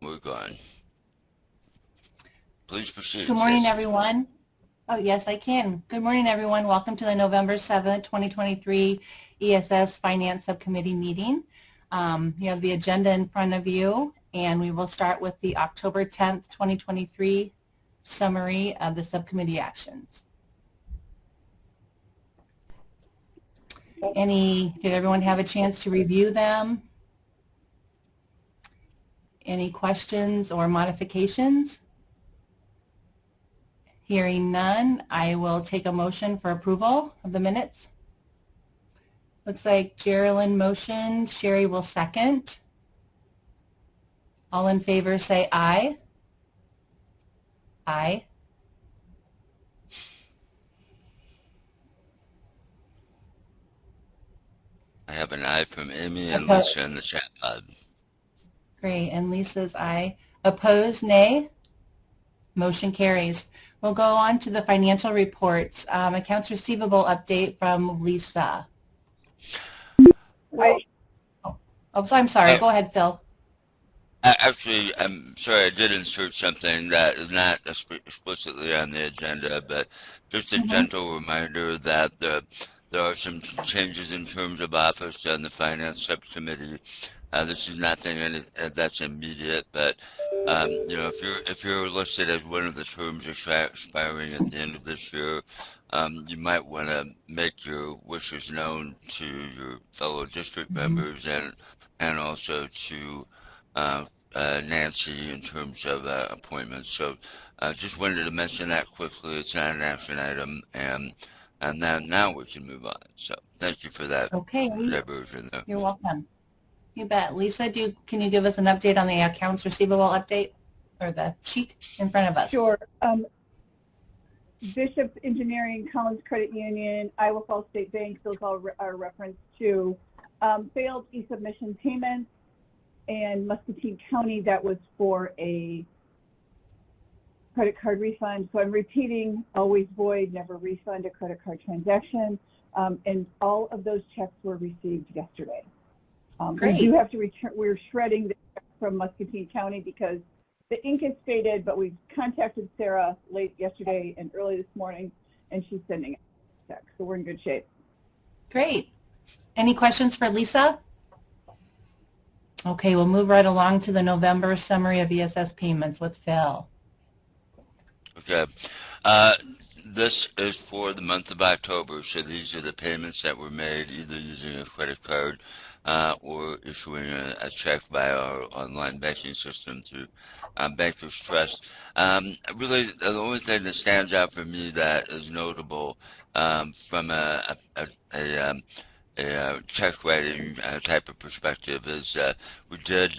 We're gone. Please proceed. Good morning, everyone. Oh, yes, I can. Good morning, everyone. Welcome to the November 7th, 2023 ESS Finance Subcommittee meeting. You have the agenda in front of you, and we will start with the October 10th, 2023 summary of the subcommittee actions. Did everyone have a chance to review them? Any questions or modifications? Hearing none, I will take a motion for approval of the minutes. Looks like Geraldine motioned, Sherry will second. All in favor say aye. Aye. I have an aye from Amy and Lisa in the chat pod. Great, and Lisa's aye. Opposed, nay. Motion carries. We'll go on to the financial reports. Accounts receivable update from Lisa. I'm sorry. Go ahead, Phil. Actually, I'm sorry, I did insert something that is not explicitly on the agenda, but just a gentle reminder that there are some changes in terms of office on the Finance Subcommittee. This is nothing that's immediate, but you know, if you're listed as one of the terms expiring at the end of this year, you might want to make your wishes known to your fellow district members and also to Nancy in terms of appointments. So just wanted to mention that quickly. It's not an action item, and then now we can move on. So thank you for that diversion there. You're welcome. You bet. Lisa, can you give us an update on the accounts receivable update, or the sheet in front of us? Sure. Bishop's Engineering, Collins Credit Union, Iowa Falls State Bank, those all are referenced to failed e-submission payments, and Muscatine County, that was for a credit card refund. So I'm repeating, always void, never refund a credit card transaction, and all of those checks were received yesterday. We do have to return, we're shredding the check from Muscatine County because the ink is faded, but we've contacted Sarah late yesterday and early this morning, and she's sending a check, so we're in good shape. Great. Any questions for Lisa? Okay, we'll move right along to the November summary of ESS payments with Phil. Okay. This is for the month of October, so these are the payments that were made either using a credit card or issuing a check via our online banking system through Bankers Trust. Really, the only thing that stands out for me that is notable from a check writing type of perspective is we did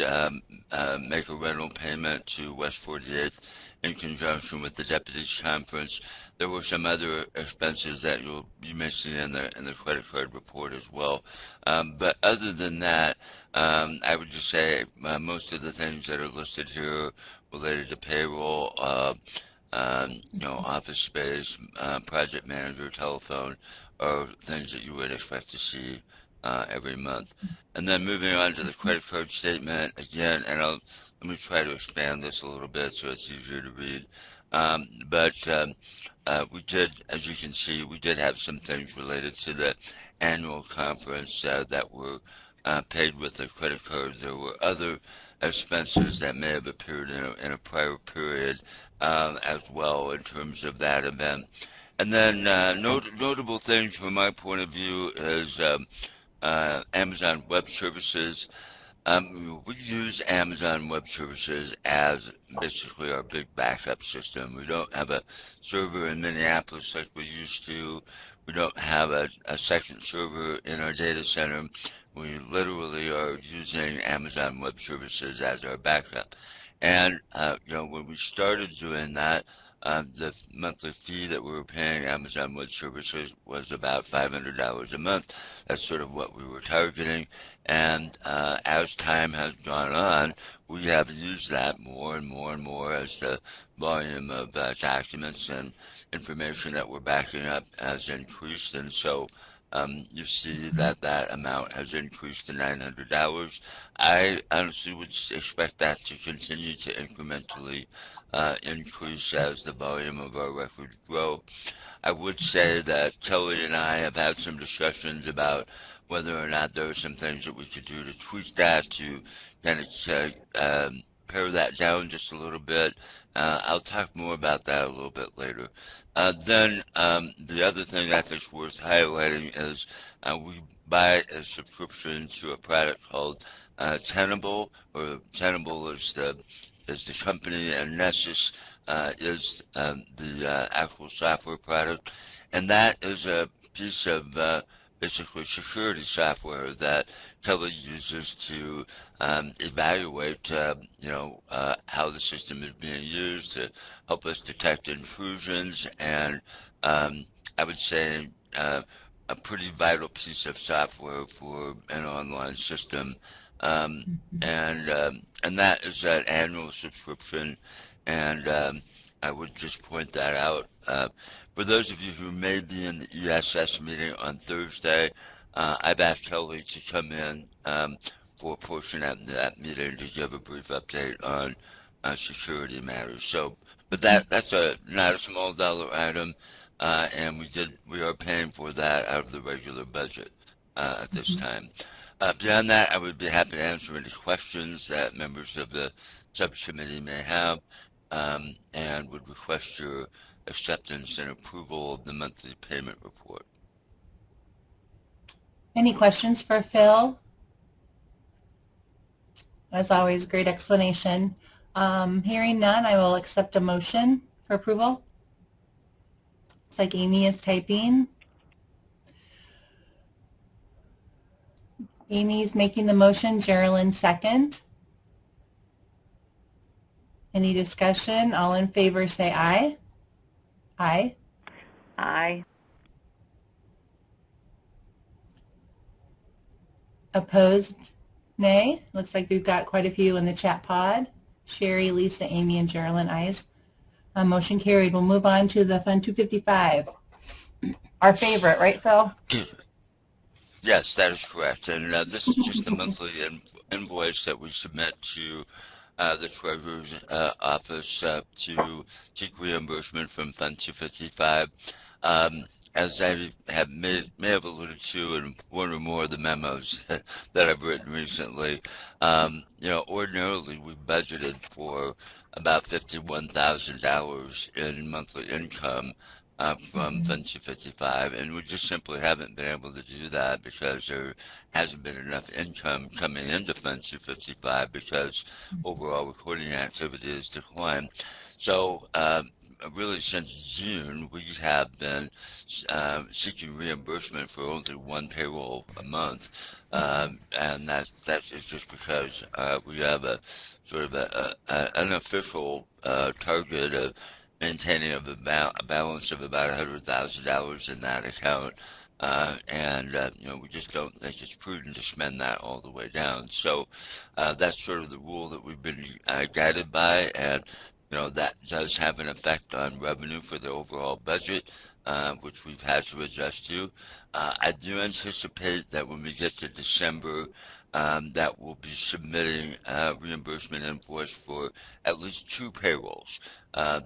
make a rental payment to West 48th in conjunction with the Deputies Conference. There were some other expenses that you may see in the credit card report as well. But other than that, I would just say most of the things that are listed here related to payroll, you know, office space, project manager, telephone, are things that you would expect to see every month. And then moving on to the credit card statement again, and let me try to expand this a little bit so it's easier to read. We did, as you can see, we did have some things related to the annual conference that were paid with the credit card. There were other expenses that may have appeared in a prior period as well in terms of that event. And then notable things from my point of view is Amazon Web Services. We use Amazon Web Services as basically our big backup system. We don't have a server in Minneapolis like we used to. We don't have a second server in our data center. We literally are using Amazon Web Services as our backup. And you know, when we started doing that, the monthly fee that we were paying Amazon Web Services was about $500 a month. That's sort of what we were targeting. And as time has gone on, we have used that more and more and more as the volume of documents and information that we're backing up has increased. And so you see that that amount has increased to $900. I honestly would expect that to continue to incrementally increase as the volume of our records grow. I would say that Kelly and I have had some discussions about whether or not there are some things that we could do to tweak that to kind of pare that down just a little bit. I'll talk more about that a little bit later. Then the other thing that is worth highlighting is we buy a subscription to a product called Tenable, or Tenable is the company, and Nessus is the actual software product, and that is a piece of basically security software that Kelly uses to evaluate, how the system is being used to help us detect intrusions, and I would say a pretty vital piece of software for an online system. And that is an annual subscription, and I would just point that out. For those of you who may be in the ESS meeting on Thursday, I've asked Kelly to come in for a portion of that meeting to give a brief update on security matters. So, but that's not a small dollar item, and we are paying for that out of the regular budget at this time. Beyond that, I would be happy to answer any questions that members of the subcommittee may have, and would request your acceptance and approval of the monthly payment report. Any questions for Phil? As always, great explanation. Hearing none, I will accept a motion for approval. It's like Amy is typing. Amy's making the motion, Geraldine second. Any discussion? All in favor say aye. Aye. Aye. Opposed? Nay. Looks like we've got quite a few in the chat pod. Sherry, Lisa, Amy, and Geraldine, ayes. Motion carried. We'll move on to the Fund 255. Our favorite, right, Phil? Yes, that is correct. And this is just the monthly invoice that we submit to the Treasurer's Office to seek reimbursement from Fund 255. As I may have alluded to in one or more of the memos that I've written recently, ordinarily we budgeted for about $51,000 in monthly income from Fund 255, and we just simply haven't been able to do that because there hasn't been enough income coming into Fund 255 because overall recording activity has declined. So really since June, we have been seeking reimbursement for only one payroll a month, and that is just because we have a sort of an unofficial target of maintaining a balance of about $100,000 in that account, and we just don't think it's prudent to spend that all the way down. So that's sort of the rule that we've been guided by, and that does have an effect on revenue for the overall budget, which we've had to adjust to. I do anticipate that when we get to December, that we'll be submitting a reimbursement invoice for at least 2 payrolls.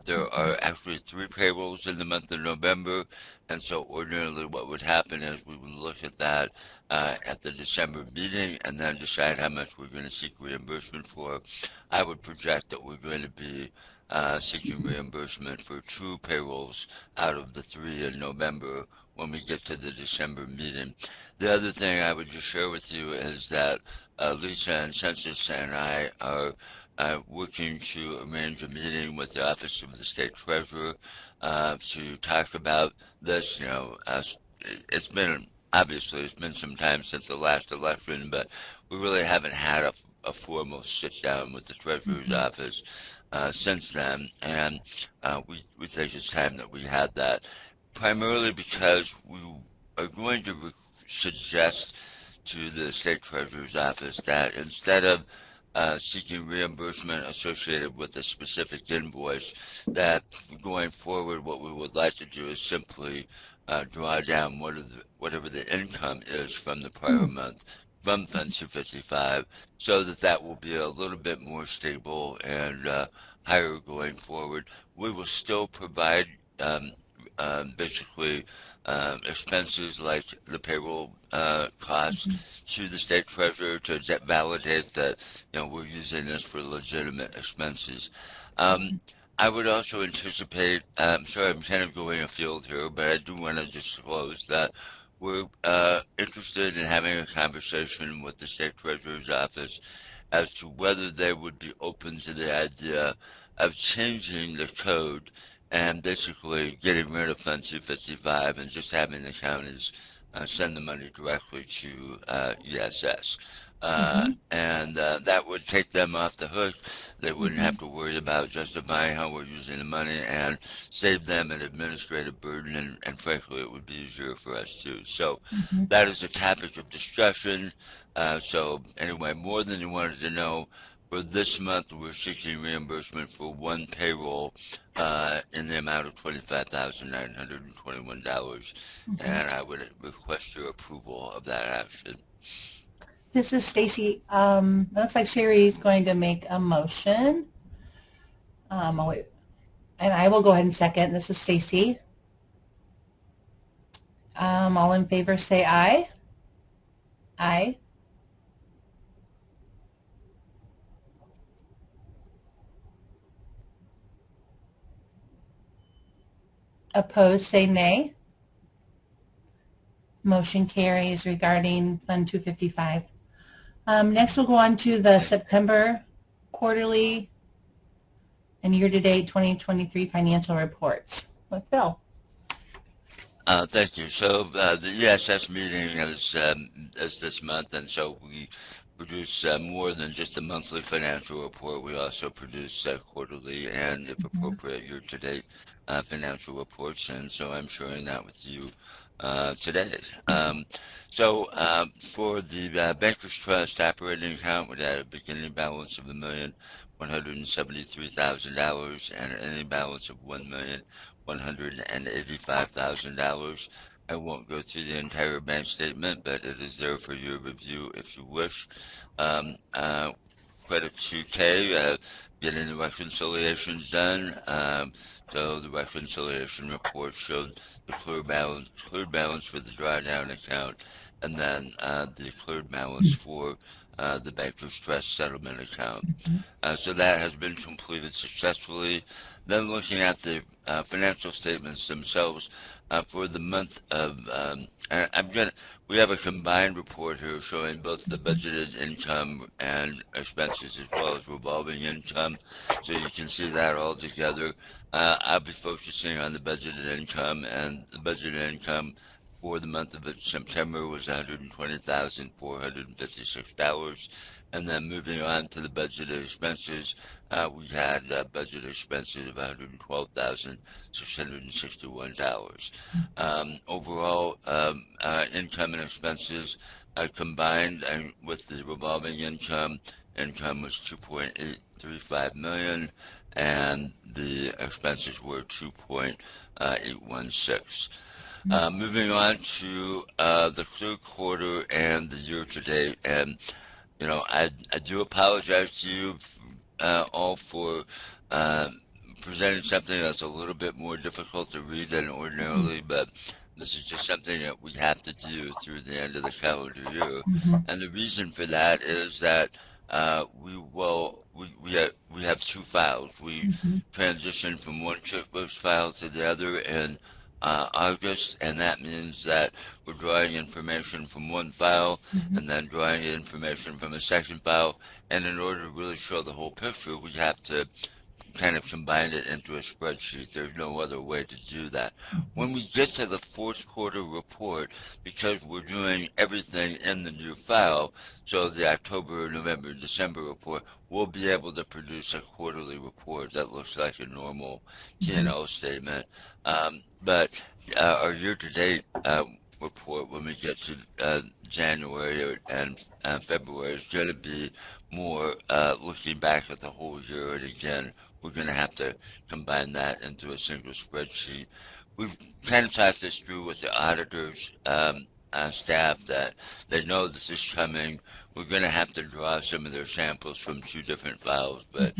There are actually 3 payrolls in the month of November, and so ordinarily what would happen is we would look at that at the December meeting and then decide how much we're going to seek reimbursement for. I would project that we're going to be seeking reimbursement for 2 payrolls out of the 3 in November when we get to the December meeting. The other thing I would just share with you is that Lisa and Census and I are working to arrange a meeting with the Office of the State Treasurer to talk about this. It's been some time since the last election, but we really haven't had a formal sit down with the Treasurer's office since then, and we think it's time that we had that, primarily because we are going to suggest to the State Treasurer's Office that instead of seeking reimbursement associated with a specific invoice, that going forward what we would like to do is simply draw down whatever the income is from the prior month from Fund 255, so that will be a little bit more stable and higher going forward. We will still provide basically expenses like the payroll costs to the state treasurer to validate that we're using this for legitimate expenses. I would also anticipate, sorry, I'm kind of going afield here, but I do want to disclose that we're interested in having a conversation with the state treasurer's office as to whether they would be open to the idea of changing the code and basically getting rid of Fund 255 and just having the counties send the money directly to ESS. And that would take them off the hook. They wouldn't have to worry about justifying how we're using the money and save them an administrative burden, and frankly, it would be easier for us too. So that is a topic of discussion. So anyway, more than you wanted to know, for this month, we're seeking reimbursement for one payroll in the amount of $25,921, and I would request your approval of that action. This is Stacy. It looks like Sherry's going to make a motion. I'll wait. And I will go ahead and second. This is Stacy. All in favor say aye. Aye. Opposed say nay. Motion carries regarding Fund 255. Next we'll go on to the September quarterly and year-to-date 2023 financial reports with Bill. Thank you. So the ESS meeting is this month, and so we produce more than just a monthly financial report. We also produce quarterly and, if appropriate, year-to-date financial reports, and so I'm sharing that with you today. So for the Bankers Trust operating account, we had a beginning balance of $1,173,000 and an ending balance of $1,185,000. I won't go through the entire bank statement, but it is there for your review if you wish. Credit to Kay, getting the reconciliations done. So the reconciliation report showed the cleared balance for the drawdown account, and then the cleared balance for the Bankers Trust settlement account. So that has been completed successfully. Then looking at the financial statements themselves for the month of, we have a combined report here showing both the budgeted income and expenses as well as revolving income. So you can see that all together. I'll be focusing on the budgeted income, and the budgeted income for the month of September was $120,456. And then moving on to the budgeted expenses, we had budgeted expenses of $112,661. Overall, income and expenses combined, and with the revolving income was $2.835 million, and the expenses were $2.816. Moving on to the third quarter and the year-to-date, and I do apologize to you all for presenting something that's a little bit more difficult to read than ordinarily, but this is just something that we have to do through the end of the calendar year. And the reason for that is that we have two files. We transitioned from one QuickBooks file to the other in August, and that means that we're drawing information from one file and then drawing information from a second file, and in order to really show the whole picture, we have to kind of combine it into a spreadsheet. There's no other way to do that. When we get to the fourth quarter report, because we're doing everything in the new file, so the October, November, December report, we'll be able to produce a quarterly report that looks like a normal P&L statement. But our year-to-date report, when we get to January and February, is going to be more looking back at the whole year, and again, we're going to have to combine that into a single spreadsheet. we've kind of talked this through with the auditors staff that they know this is coming. We're going to have to draw some of their samples from two different files, but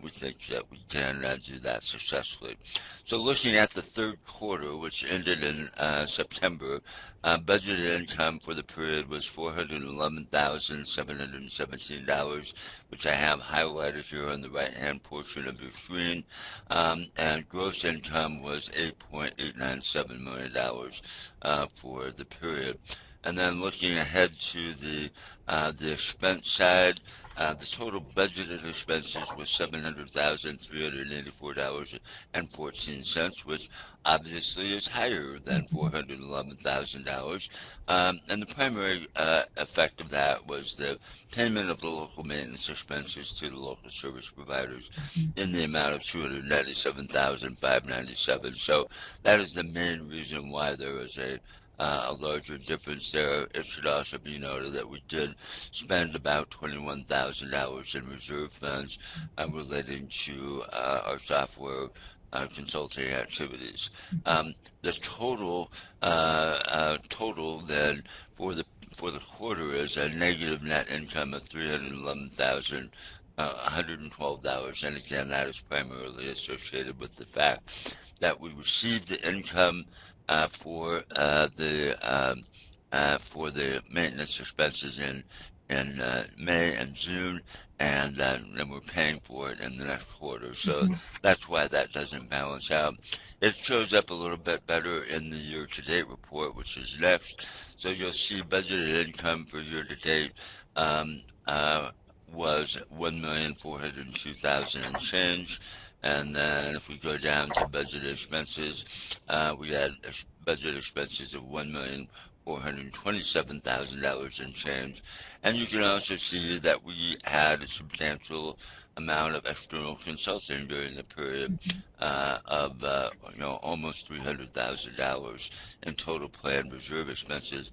we think that we can do that successfully. So looking at the third quarter, which ended in September, budgeted income for the period was $411,717, which I have highlighted here on the right-hand portion of your screen, and gross income was $8.897 million for the period. And then looking ahead to the expense side, the total budgeted expenses was $700,384.14, which obviously is higher than $411,000. And the primary effect of that was the payment of the local maintenance expenses to the local service providers in the amount of $297,597. So that is the main reason why there was a larger difference there. It should also be noted that we did spend about $21,000 in reserve funds relating to our software consulting activities. The total then for the quarter is a negative net income of $311,112, and again that is primarily associated with the fact that we received the income for the maintenance expenses in May and June, and then we're paying for it in the next quarter. So that's why that doesn't balance out. It shows up a little bit better in the year-to-date report, which is next. So you'll see budgeted income for year-to-date was $1,402,000 and change. And then if we go down to budget expenses, we had budget expenses of $1,427,000 and change. And you can also see that we had a substantial amount of external consulting during the period of almost $300,000 in total planned reserve expenses,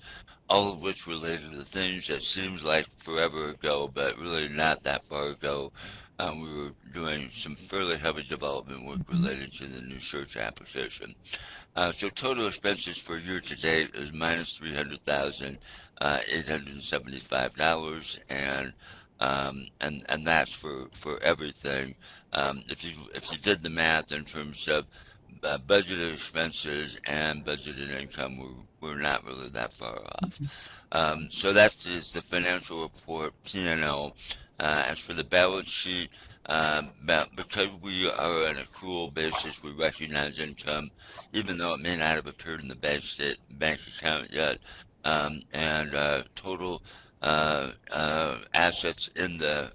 all of which related to things that seems like forever ago, but really not that far ago. We were doing some fairly heavy development work related to the new search application. So total expenses for year to date is minus $300,875, and that's for everything. If you did the math in terms of budgeted expenses and budgeted income, we're not really that far off. So that's the financial report, P&L. As for the balance sheet, because we are on an accrual basis, we recognize income, even though it may not have appeared in the bank account yet. And total assets in the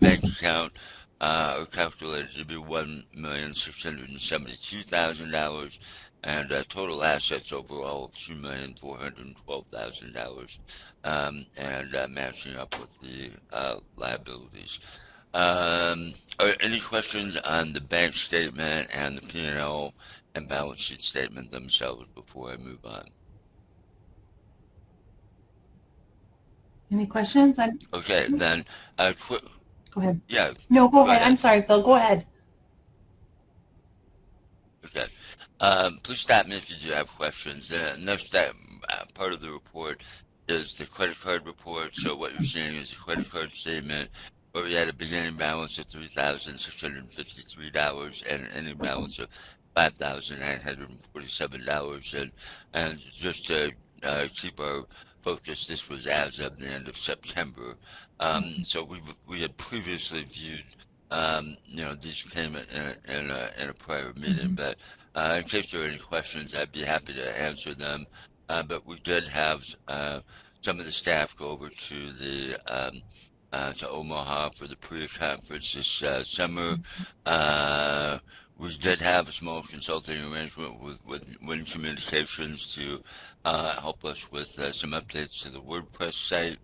bank account are calculated to be $1,672,000. And total assets overall of $2,412,000, and matching up with the liabilities. Any questions on the bank statement and the P&L and balance sheet statement themselves before I move on? Any questions? Okay, then Go ahead. Yeah. No, go ahead. I'm sorry, Phil. Go ahead. Okay. Please stop me if you do have questions. The next part of the report is the credit card report. So what you're seeing is the credit card statement where we had a beginning balance of $3,653 and an ending balance of $5,947. And just to keep our focus, this was as of the end of September. So we had previously viewed these payments in a prior meeting, but in case there are any questions, I'd be happy to answer them. But we did have some of the staff go over to to Omaha for the pre-conference this summer. We did have a small consulting arrangement with Wind Communications to help us with some updates to the WordPress site.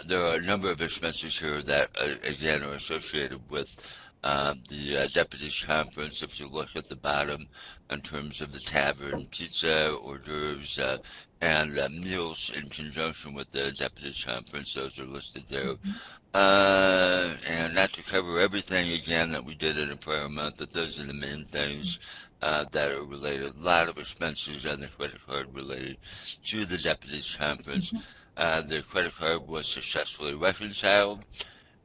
There are a number of expenses here that, again, are associated with the Deputies Conference. If you look at the bottom in terms of the tavern, pizza, hors d'oeuvres, and meals in conjunction with the Deputies Conference, those are listed there. And not to cover everything again that we did in a prior month, but those are the main things that are related, a lot of expenses on the credit card related to the deputies conference. The credit card was successfully reconciled.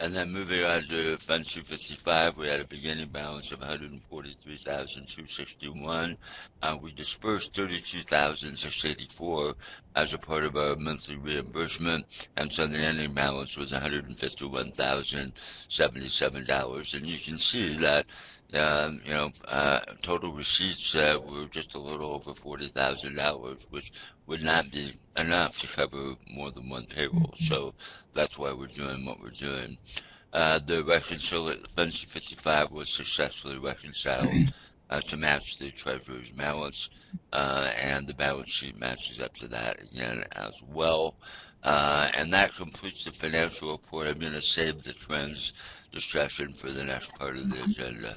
And then moving on to Fund 255, we had a beginning balance of $143,261. We dispersed $32,684 as a part of our monthly reimbursement, and so the ending balance was $151,077. And you can see that total receipts were just a little over $40,000, which would not be enough to cover more than one payroll. So that's why we're doing what we're doing. The Fund 55 was successfully reconciled to match the Treasurer's balance, and the balance sheet matches up to that again as well. And that completes the financial report. I'm going to save the trends discussion for the next part of the agenda.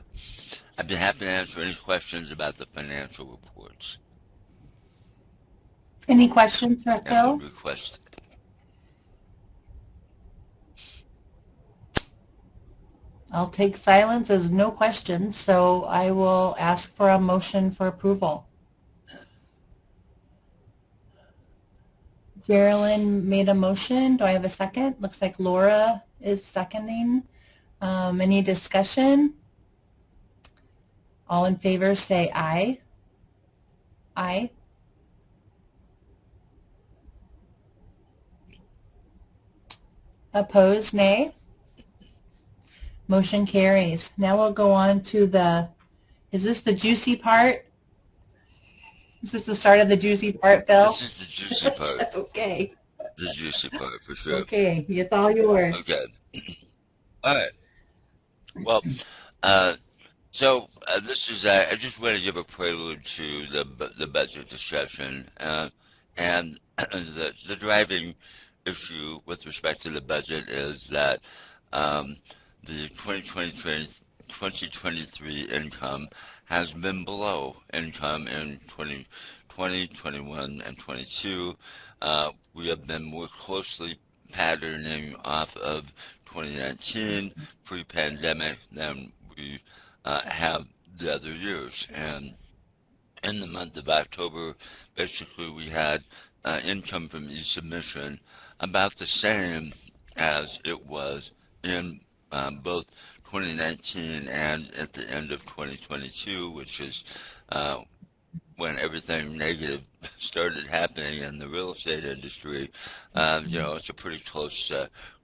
I'd be happy to answer any questions about the financial reports. Any questions for Phil? Request. I'll take silence as no questions, so I will ask for a motion for approval. Geraldine made a motion. Do I have a second? Looks like Laura is seconding. Any discussion? All in favor say aye. Aye. Opposed, nay. Motion carries. Now we'll go on to is this the juicy part? Is this the start of the juicy part, Phil? This is the juicy part. Okay. The juicy part, for sure. Okay, it's all yours. Okay. All right. Well, so this is, I just want to give a prelude to the budget discussion. And the driving issue with respect to the budget is that the 2023 income has been below income in 2020, 21, and 22. We have been more closely patterning off of 2019 pre-pandemic than we have the other years. And in the month of October, basically we had income from e-submission about the same as it was in both 2019 and at the end of 2022, which is when everything negative started happening in the real estate industry. It's a pretty close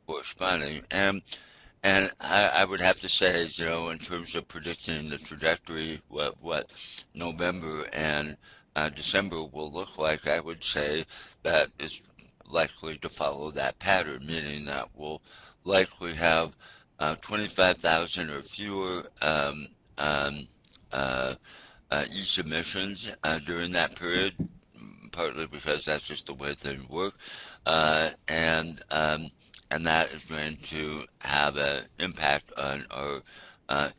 corresponding. And I would have to say, in terms of predicting the trajectory, what November and December will look like, I would say that is likely to follow that pattern, meaning that we'll likely have 25,000 or fewer e-submissions during that period, partly because that's just the way things work, and that is going to have an impact on our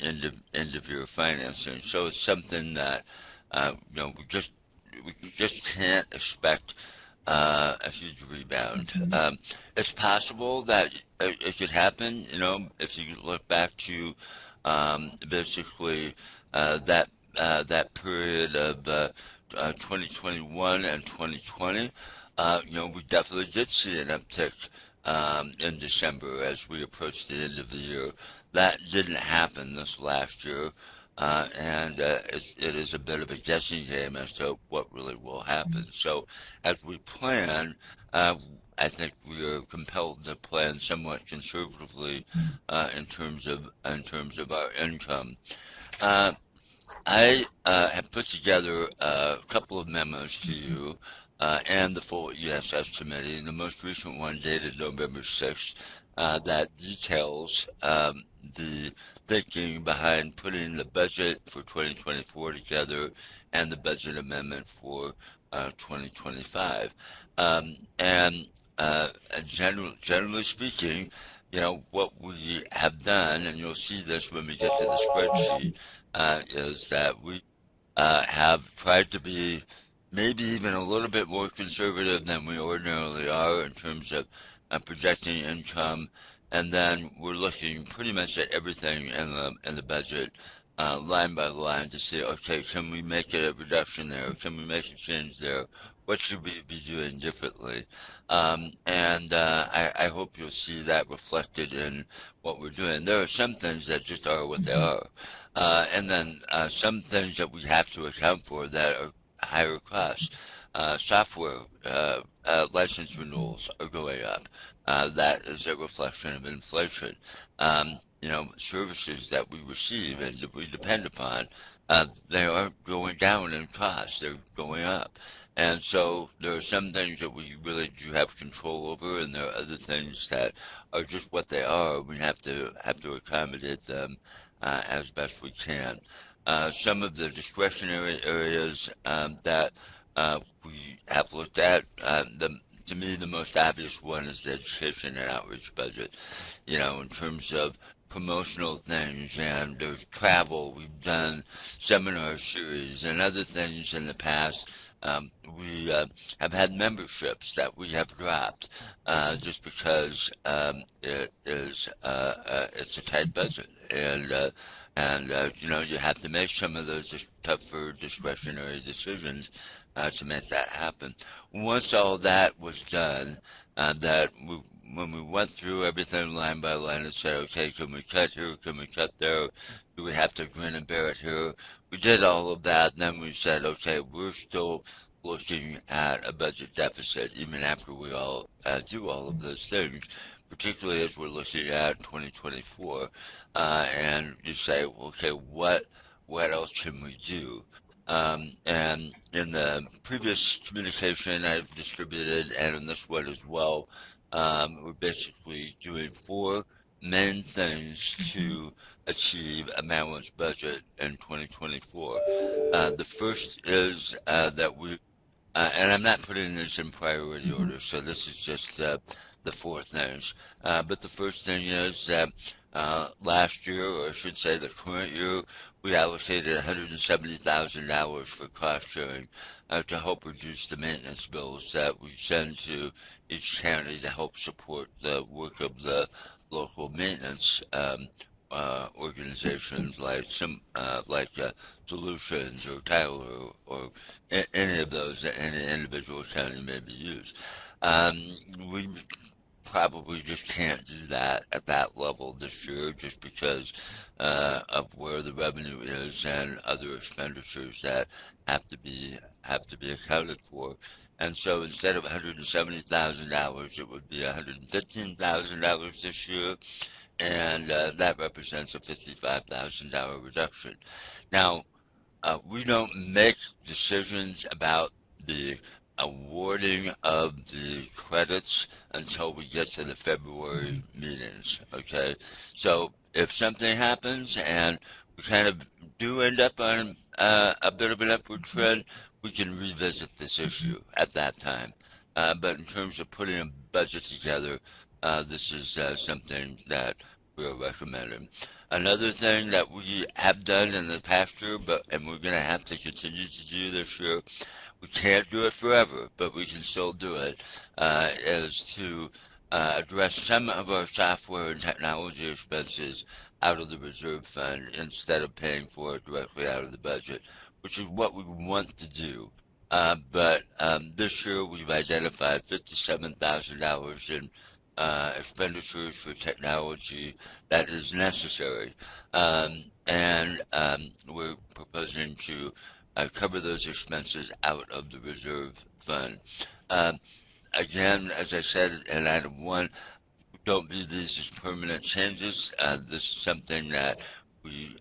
end-of-year financing. So it's something that we just can't expect a huge rebound. It's possible that it could happen. If you look back to basically that period of 2021 and 2020, we definitely did see an uptick in December as we approached the end of the year. That didn't happen this last year, and it is a bit of a guessing game as to what really will happen. So as we plan, I think we are compelled to plan somewhat conservatively in terms of our income. I have put together a couple of memos to you and the full ESS committee. The most recent one dated November 6th that details the thinking behind putting the budget for 2024 together and the budget amendment for 2025. Generally speaking, what we have done, and you'll see this when we get to the spreadsheet, is that we have tried to be maybe even a little bit more conservative than we ordinarily are in terms of projecting income, and then we're looking pretty much at everything in the budget line by line to see, okay, can we make a reduction there? Can we make a change there? What should we be doing differently? I hope you'll see that reflected in what we're doing. There are some things that just are what they are. And then some things that we have to account for that are higher costs. Software license renewals are going up. That is a reflection of inflation. Services that we receive and that we depend upon, they aren't going down in cost, they're going up. And so there are some things that we really do have control over, and there are other things that are just what they are. We have to accommodate them as best we can. Some of the discretionary areas that we have looked at, to me, the most obvious one is the education and outreach budget. In terms of promotional things, and there's travel. We've done seminar series and other things in the past. We have had memberships that we have dropped just because it's a tight budget, and you have to make some of those tougher discretionary decisions to make that happen. Once all that was done, when we went through everything line by line and said, okay, can we cut here? Can we cut there? Do we have to grin and bear it here? We did all of that. And then we said, okay, we're still looking at a budget deficit even after we all do all of those things, particularly as we're looking at 2024. And you say, okay, what else can we do? And in the previous communication I've distributed, and in this one as well, we're basically doing 4 main things to achieve a balanced budget in 2024. The first is that we, and I'm not putting this in priority order, so this is just the 4 things. But the first thing is that last year, or I should say the current year, we allocated $170,000 for cost sharing to help reduce the maintenance bills that we send to each county to help support the work of the local maintenance organizations like Solutions or Tyler or any of those that any individual county may be used. We probably just can't do that at that level this year just because of where the revenue is and other expenditures that have to be accounted for. And so instead of $170,000, it would be $115,000 this year, and that represents a $55,000 reduction. Now, we don't make decisions about the awarding of the credits until we get to the February meetings, okay? So if something happens and we kind of do end up on a bit of an upward trend, we can revisit this issue at that time. But in terms of putting a budget together, this is something that we're recommending. Another thing that we have done in the past year, and we're going to have to continue to do this year, we can't do it forever, but we can still do it, is to address some of our software and technology expenses out of the reserve fund instead of paying for it directly out of the budget, which is what we want to do. But this year we've identified $57,000 in expenditures for technology that is necessary, and we're proposing to cover those expenses out of the reserve fund. Again, as I said in item 1, don't view these as permanent changes. This is something that we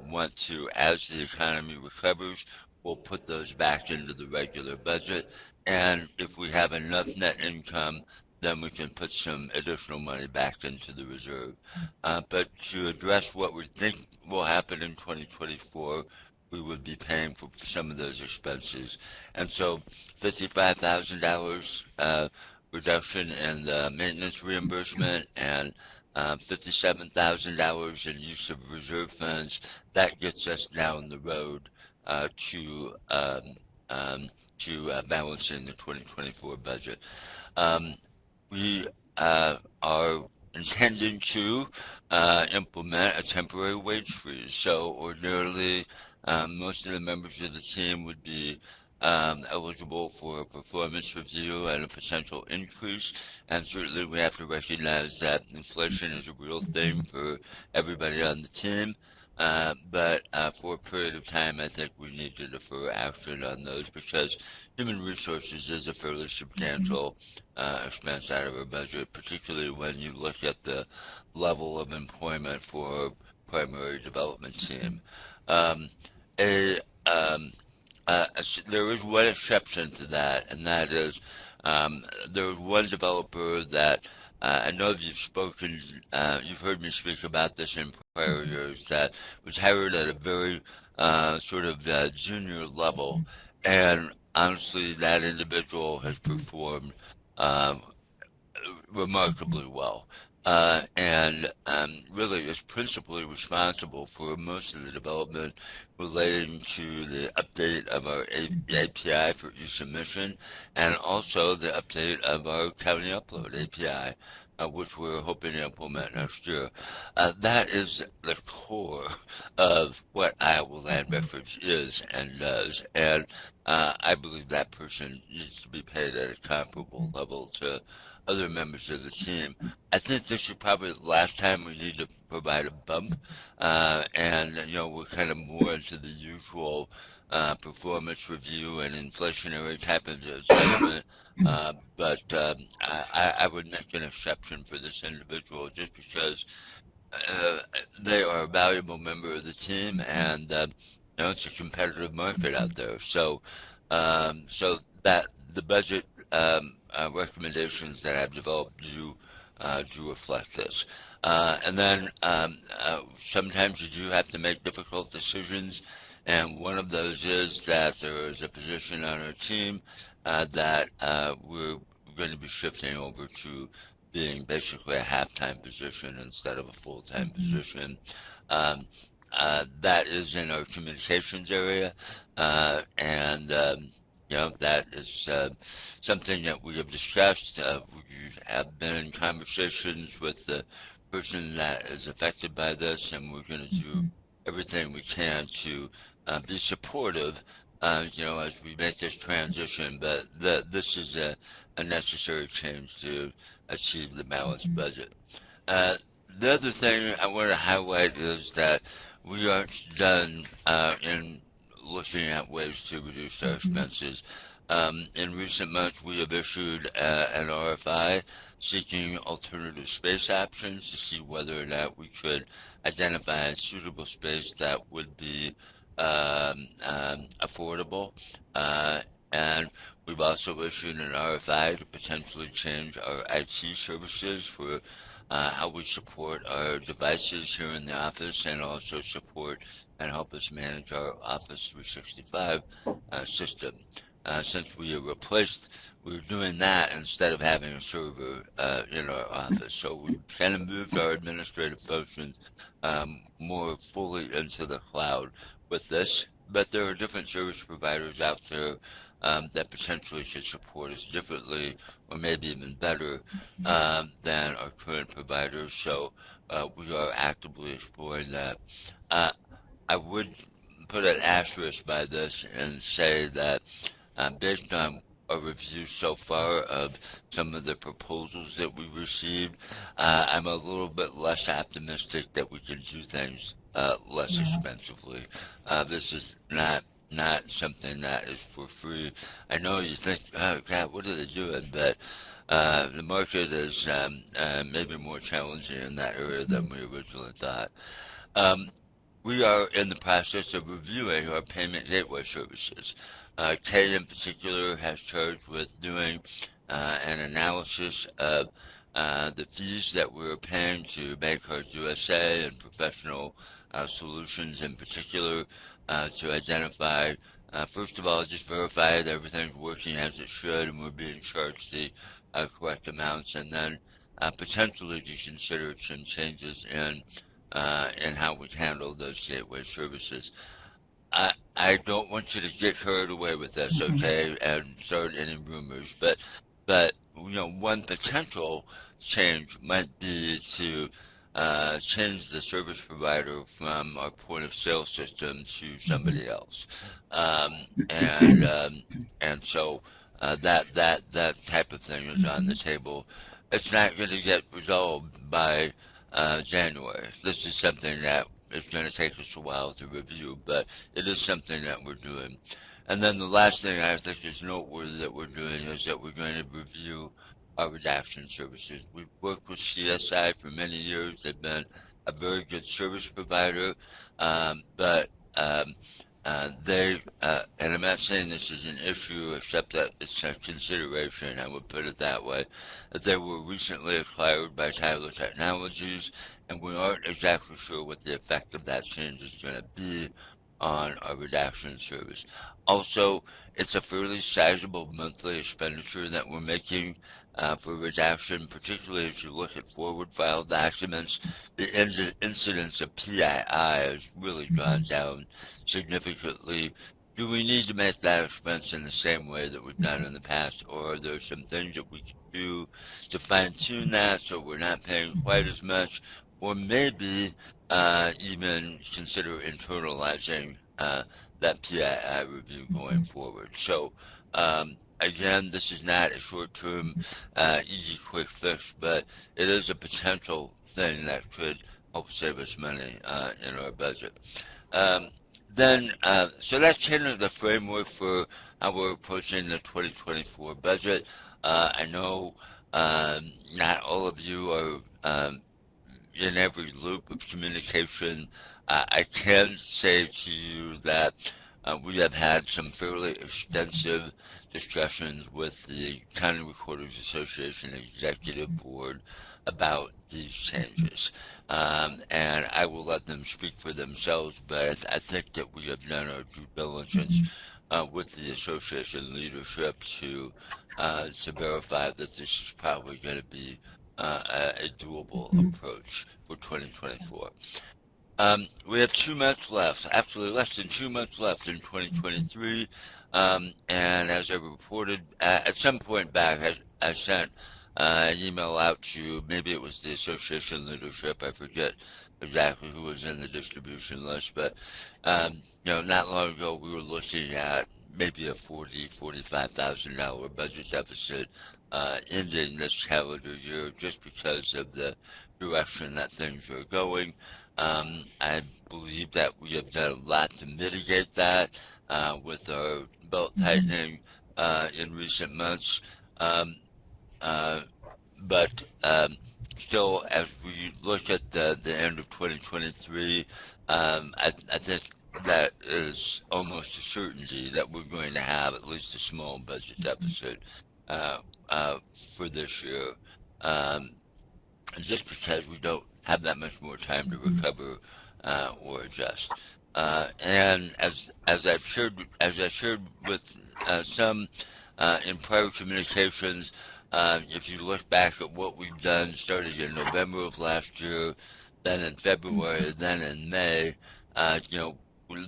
want to, as the economy recovers, we'll put those back into the regular budget. And if we have enough net income, then we can put some additional money back into the reserve. But to address what we think will happen in 2024, we would be paying for some of those expenses. And so $55,000 reduction in the maintenance reimbursement and $57,000 in use of reserve funds, that gets us down the road to balancing the 2024 budget. We are intending to implement a temporary wage freeze. So ordinarily, most of the members of the team would be eligible for a performance review and a potential increase. And certainly we have to recognize that inflation is a real thing for everybody on the team. But for a period of time, I think we need to defer action on those because human resources is a fairly substantial expense out of our budget, particularly when you look at the level of employment for our primary development team. Um, a, um, there is one exception to that, and that is there was one developer that I know you've spoken, you've heard me speak about this in prior years, that was hired at a very sort of junior level, and honestly, that individual has performed um, remarkably well. And really is principally responsible for most of the development relating to the update of our API for e-submission and also the update of our county upload API, which we're hoping to implement next year. That is the core of what Iowa Land Records is and does, and I believe that person needs to be paid at a comparable level to other members of the team. I think this is probably the last time we need to provide a bump, and we're kind of more into the usual performance review and inflationary type of adjustment. But I would make an exception for this individual just because uh, they are a valuable member of the team, and it's a competitive market out there. So that the budget recommendations that I've developed do reflect this. And then sometimes you do have to make difficult decisions, and one of those is that there is a position on our team that we're going to be shifting over to being basically a half-time position instead of a full-time position. Um, that is in our communications area, and that is something that we have discussed. We have been in conversations with the person that is affected by this, and we're going to do everything we can to be supportive, as we make this transition. But this is a necessary change to achieve the balanced budget. Uh, the other thing I want to highlight is that we aren't done in looking at ways to reduce our expenses. In recent months, we have issued an RFI seeking alternative space options to see whether or not we could identify a suitable space that would be affordable. And we've also issued an RFI to potentially change our IT services for how we support our devices here in the office and also support and help us manage our Office 365 system. Since we we're doing that instead of having a server in our office. So we kind of moved our administrative functions more fully into the cloud with this. But there are different service providers out there that potentially should support us differently or maybe even better than our current providers. So we are actively exploring that. I would put an asterisk by this and say that based on a review so far of some of the proposals that we received, I'm a little bit less optimistic that we can do things less expensively. This is not something that is for free. I know you think, oh God, what are they doing? But the market is maybe more challenging in that area than we originally thought. We are in the process of reviewing our payment gateway services. Kay in particular has charged with doing an analysis of the fees that we're paying to BankCard USA and Professional Solutions in particular to identify, first of all, just verify that everything's working as it should and we're being charged the correct amounts, and then potentially to consider some changes in how we handle those gateway services. I don't want you to get carried away with this, okay, and start any rumors, but one potential change might be to change the service provider from our point of sale system to somebody else, um, and um, and so that type of thing is on the table. It's not going to get resolved by January. This is something that is going to take us a while to review, but it is something that we're doing. And then the last thing I think is noteworthy that we're doing is that we're going to review our redaction services. We've worked with CSI for many years. They've been a very good service provider, but and I'm not saying this is an issue, except that it's a consideration, I would put it that way, that they were recently acquired by Tyler Technologies, and we aren't exactly sure what the effect of that change is going to be on our redaction service. Also, it's a fairly sizable monthly expenditure that we're making for redaction, particularly as you look at forward file documents. The incidence of PII has really gone down significantly. Do we need to make that expense in the same way that we've done in the past, or are there some things that we can do to fine-tune that so we're not paying quite as much, or maybe even consider internalizing that PII review going forward? So again, this is not a short-term, easy, quick fix, but it is a potential thing that could help save us money in our budget. So that's kind of the framework for how we're approaching the 2024 budget. I know not all of you are in every loop of communication. I can say to you that we have had some fairly extensive discussions with the County Recorders Association Executive Board about these changes. And I will let them speak for themselves, but I think that we have done our due diligence with the association leadership to verify that this is probably going to be a doable approach for 2024. We have 2 months left, actually less than 2 months left in 2023, and as I reported, at some point back, I sent an email out to, maybe it was the association leadership, I forget exactly who was in the distribution list, but not long ago we were looking at maybe a $45,000 budget deficit ending this calendar year, just because of the direction that things are going. I believe that we have done a lot to mitigate that with our belt tightening in recent months. But still, as we look at the end of 2023, I think that is almost a certainty that we're going to have at least a small budget deficit for this year, just because we don't have that much more time to recover or adjust. And as I shared with some in prior communications, if you look back at what we've done, started in November of last year, then in February, then in May,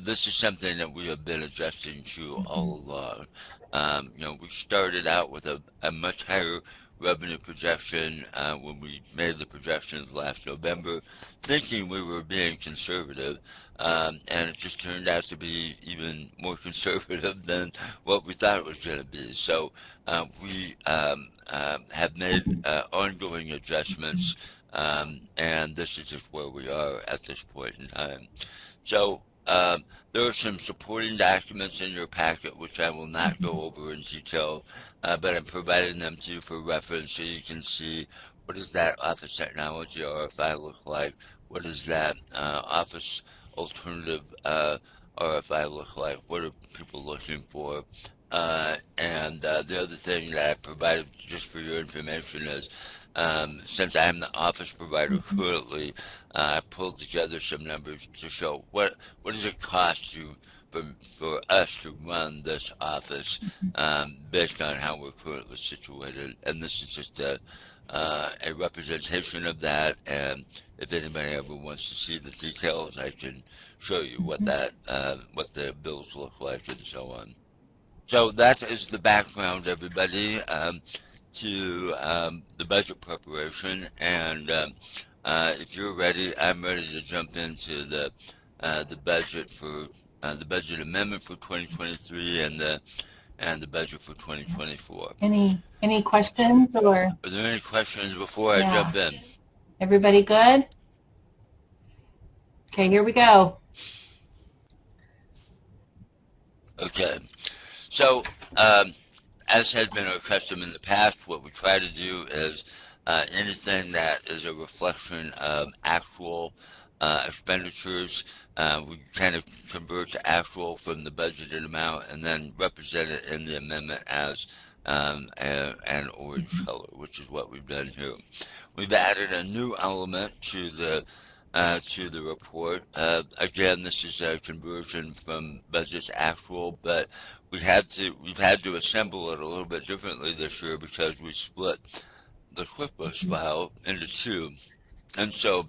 this is something that we have been adjusting to all along. We started out with a much higher revenue projection when we made the projections last November, thinking we were being conservative, and it just turned out to be even more conservative than what we thought it was going to be. So we have made ongoing adjustments, and this is just where we are at this point in time. So there are some supporting documents in your packet which I will not go over in detail, but I'm providing them to you for reference so you can see what does that Office Technology RFI look like, what does that Office Alternative RFI look like, what are people looking for, and the other thing that I provided just for your information is since I'm the office provider currently, I pulled together some numbers to show what does it cost you for us to run this office based on how we're currently situated, and this is just a representation of that. And if anybody ever wants to see the details, I can show you what what the bills look like and so on. So that is the background, everybody. to the budget preparation, and if you're ready, I'm ready to jump into the budget for the budget amendment for 2023 and the budget for 2024. Any questions or? Are there any questions before I jump in? Everybody good? Okay, here we go. Okay, so as has been our custom in the past, what we try to do is anything that is a reflection of actual expenditures, we kind of convert to actual from the budgeted amount and then represent it in the amendment as an orange color, which is what we've done here. We've added a new element to the report. Again, this is a conversion from budget to actual, but we've had to assemble it a little bit differently this year because we split the QuickBooks file into two. And so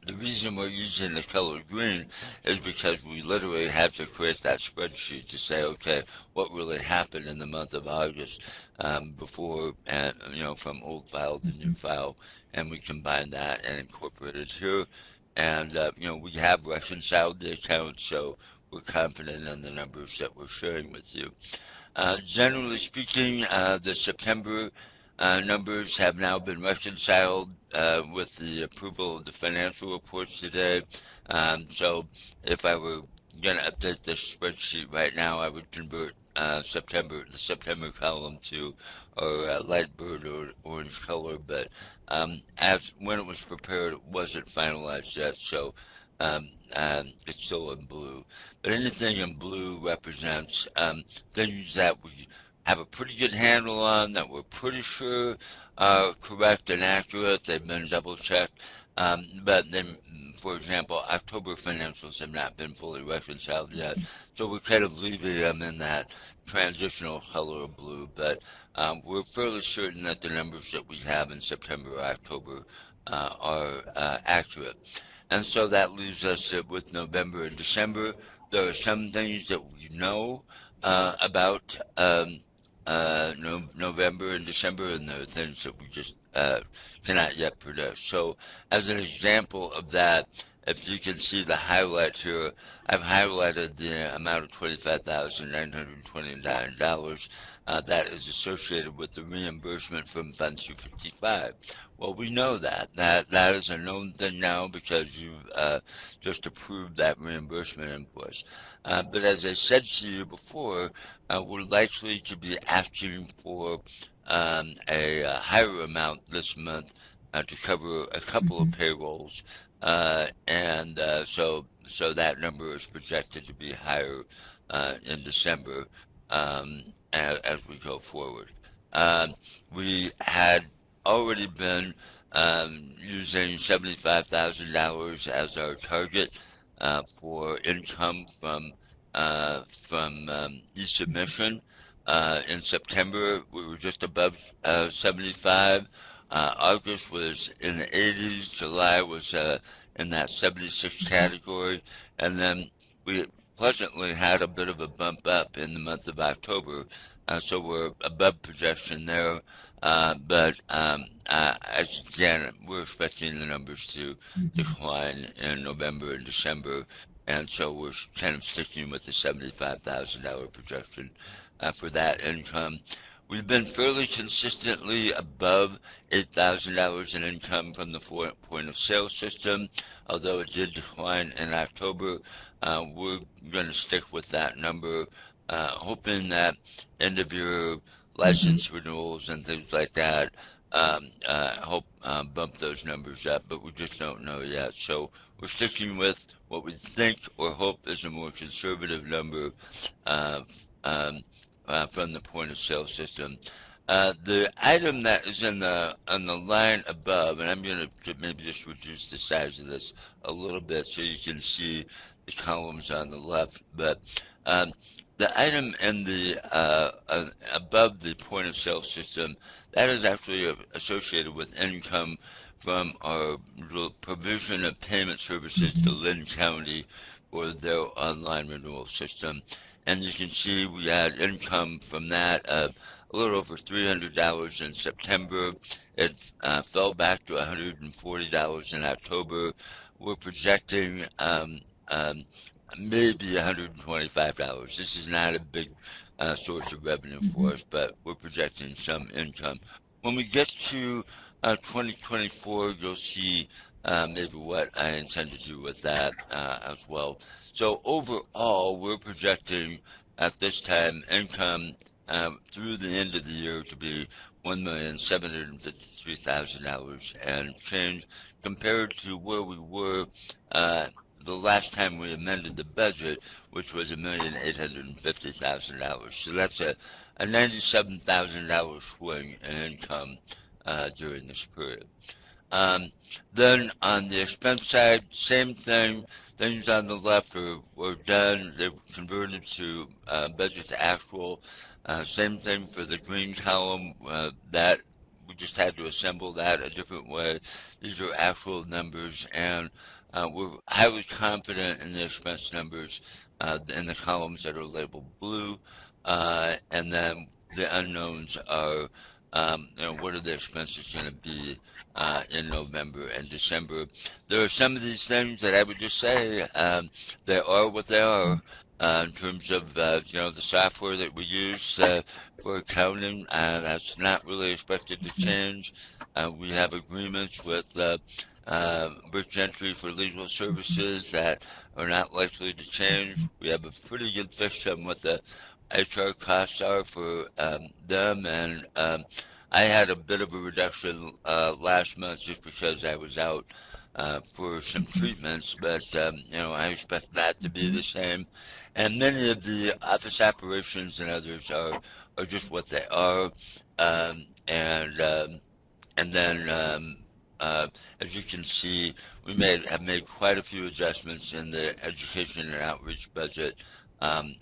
the reason we're using the color green is because we literally had to create that spreadsheet to say, okay, what really happened in the month of August before, from old file to new file, and we combined that and incorporated it here. And, we have reconciled the accounts, so we're confident in the numbers that we're sharing with you. Generally speaking, the September numbers have now been reconciled with the approval of the financial reports today. So if I were going to update this spreadsheet right now, I would convert the September column to our light bird or orange color, but as when it was prepared, it wasn't finalized yet, so it's still in blue. But anything in blue represents things that we have a pretty good handle on, that we're pretty sure are correct and accurate. They've been double checked. But then, for example, October financials have not been fully reconciled yet. So we're kind of leaving them in that transitional color of blue. But we're fairly certain that the numbers that we have in September or October are accurate. And so that leaves us with November and December. There are some things that we know about November and December, and there are things that we just cannot yet predict. So as an example of that, if you can see the highlight here, I've highlighted the amount of $25,929 that is associated with the reimbursement from Fund 255. Well, we know that is a known thing now because you've just approved that reimbursement invoice. But as I said to you before, we're likely to be asking for a higher amount this month to cover a couple of payrolls, and so that number is projected to be higher in December as we go forward. We had already been using $75,000 as our target for income from e-submission. In September, we were just above 75. August was in the 80s. July was in that 76 category. And then we pleasantly had a bit of a bump up in the month of October. So we're above projection there. But again, we're expecting the numbers to decline in November and December. And so we're kind of sticking with the $75,000 projection for that income. We've been fairly consistently above $8,000 in income from the point of sale system, although it did decline in October. We're going to stick with that number, hoping that end of year license renewals and things like that help bump those numbers up, but we just don't know yet. So we're sticking with what we think or hope is a more conservative number from the point of sale system. The item that is on the line above, and I'm going to maybe just reduce the size of this a little bit so you can see the columns on the left, but the item in the above the point of sale system, that is actually associated with income from our provision of payment services to Lynn County for their online renewal system. and you can see we had income from that of a little over $300 in September. It fell back to $140 in October. We're projecting maybe $125. This is not a big source of revenue for us, but we're projecting some income. When we get to 2024, you'll see maybe what I intend to do with that as well. So overall, we're projecting at this time income through the end of the year to be $1,753,000 and change compared to where we were the last time we amended the budget, which was $1,850,000. So that's a $97,000 swing in income during this period. Then on the expense side, same thing. Things on the left were done. They were converted to budget to actual. Same thing for the green column. That we just had to assemble that a different way. These are actual numbers, and we're highly confident in the expense numbers in the columns that are labeled blue, and then the unknowns are what are the expenses going to be in November and December. There are some of these things that I would just say they are what they are. In terms of the software that we use for accounting, that's not really expected to change. We have agreements with Rich Gentry for legal services that are not likely to change. We have a pretty good fix on what the HR costs are for them, and I had a bit of a reduction last month just because I was out for some treatments, but I expect that to be the same. And many of the office operations and others are just what they are. And then as you can see, we have made quite a few adjustments in the education and outreach budget,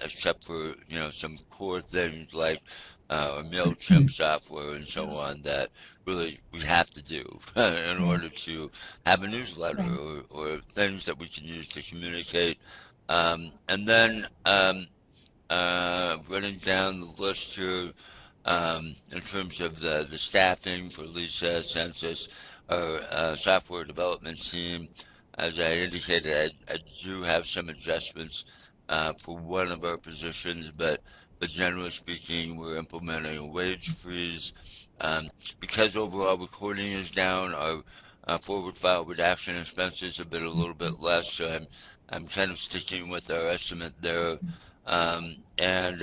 except for some core things like MailChimp software and so on that really we have to do in order to have a newsletter or things that we can use to communicate. And then running down the list here in terms of the staffing for Lisa, Census, our software development team. As I indicated, I do have some adjustments for one of our positions, but generally speaking, we're implementing a wage freeze. Because overall recording is down, our forward file redaction expenses have been a little bit less, so I'm kind of sticking with our estimate there. And